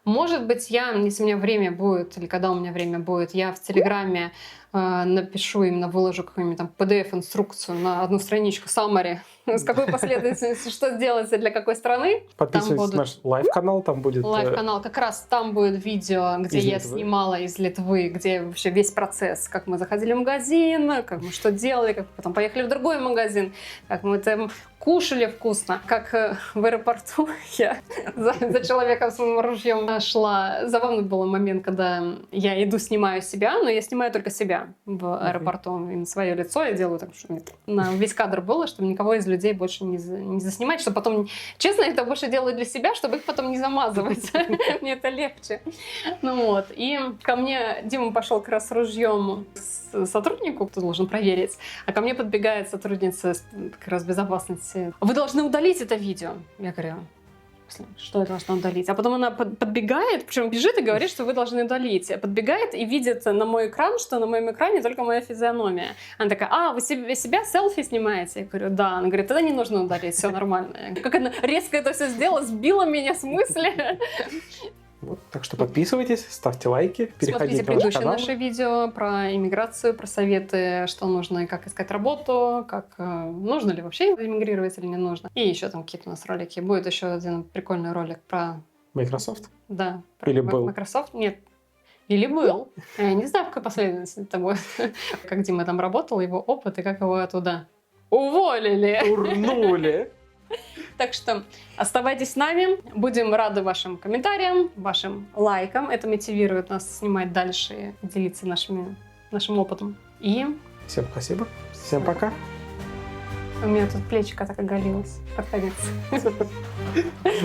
Может быть, если у меня время будет, или когда у меня время будет, я в Телеграме напишу, именно выложу какую-нибудь там PDF-инструкцию на одну страничку summary, с какой последовательностью, что делать для какой страны. Подписывайтесь на наш лайв-канал, там будет... Лайв-канал, как раз там будет видео, где я снимала из Литвы, где вообще весь процесс, как мы заходили в магазин, как мы что делали, как потом поехали в другой магазин, как мы там кушали вкусно. Как в аэропорту я за человеком с моим ружьем шла. Забавный был момент, когда я иду, снимаю себя, но я снимаю только себя в аэропорту. Именно свое лицо я делаю так, что на весь кадр было, чтобы никого из людей больше не заснимать, чтобы потом... Честно, это больше делаю для себя, чтобы их потом не замазывать. Мне это легче. Ну вот. И ко мне Дима пошел как раз с ружьем к сотруднику, кто должен проверить, а ко мне подбегает сотрудница как раз безопасности. Вы должны удалить это видео. Я говорю, что я должна удалить? А потом она подбегает, причем бежит и говорит, что вы должны удалить. Подбегает и видит на мой экран, что на моем экране только моя физиономия. Она такая, вы себя селфи снимаете? Я говорю, да. Она говорит, тогда не нужно удалить, все нормально. Как она резко это все сделала, сбила меня с мысли. Вот, так что подписывайтесь, ставьте лайки, переходите Смотрите предыдущее наше видео про иммиграцию, про советы, что нужно и как искать работу, как нужно ли вообще иммигрировать или не нужно. И еще там какие-то у нас ролики. Будет еще один прикольный ролик про... Microsoft? Да. Или был? Microsoft? Нет. Или был. Я не знаю, в какой последовательности это будет. Как Дима там работал, его опыт, и как его оттуда уволили. Урнули. Так что оставайтесь с нами. Будем рады вашим комментариям, вашим лайкам. Это мотивирует нас снимать дальше и делиться нашим опытом. И всем спасибо. Всем пока. У меня тут плечико так оголилось под конец.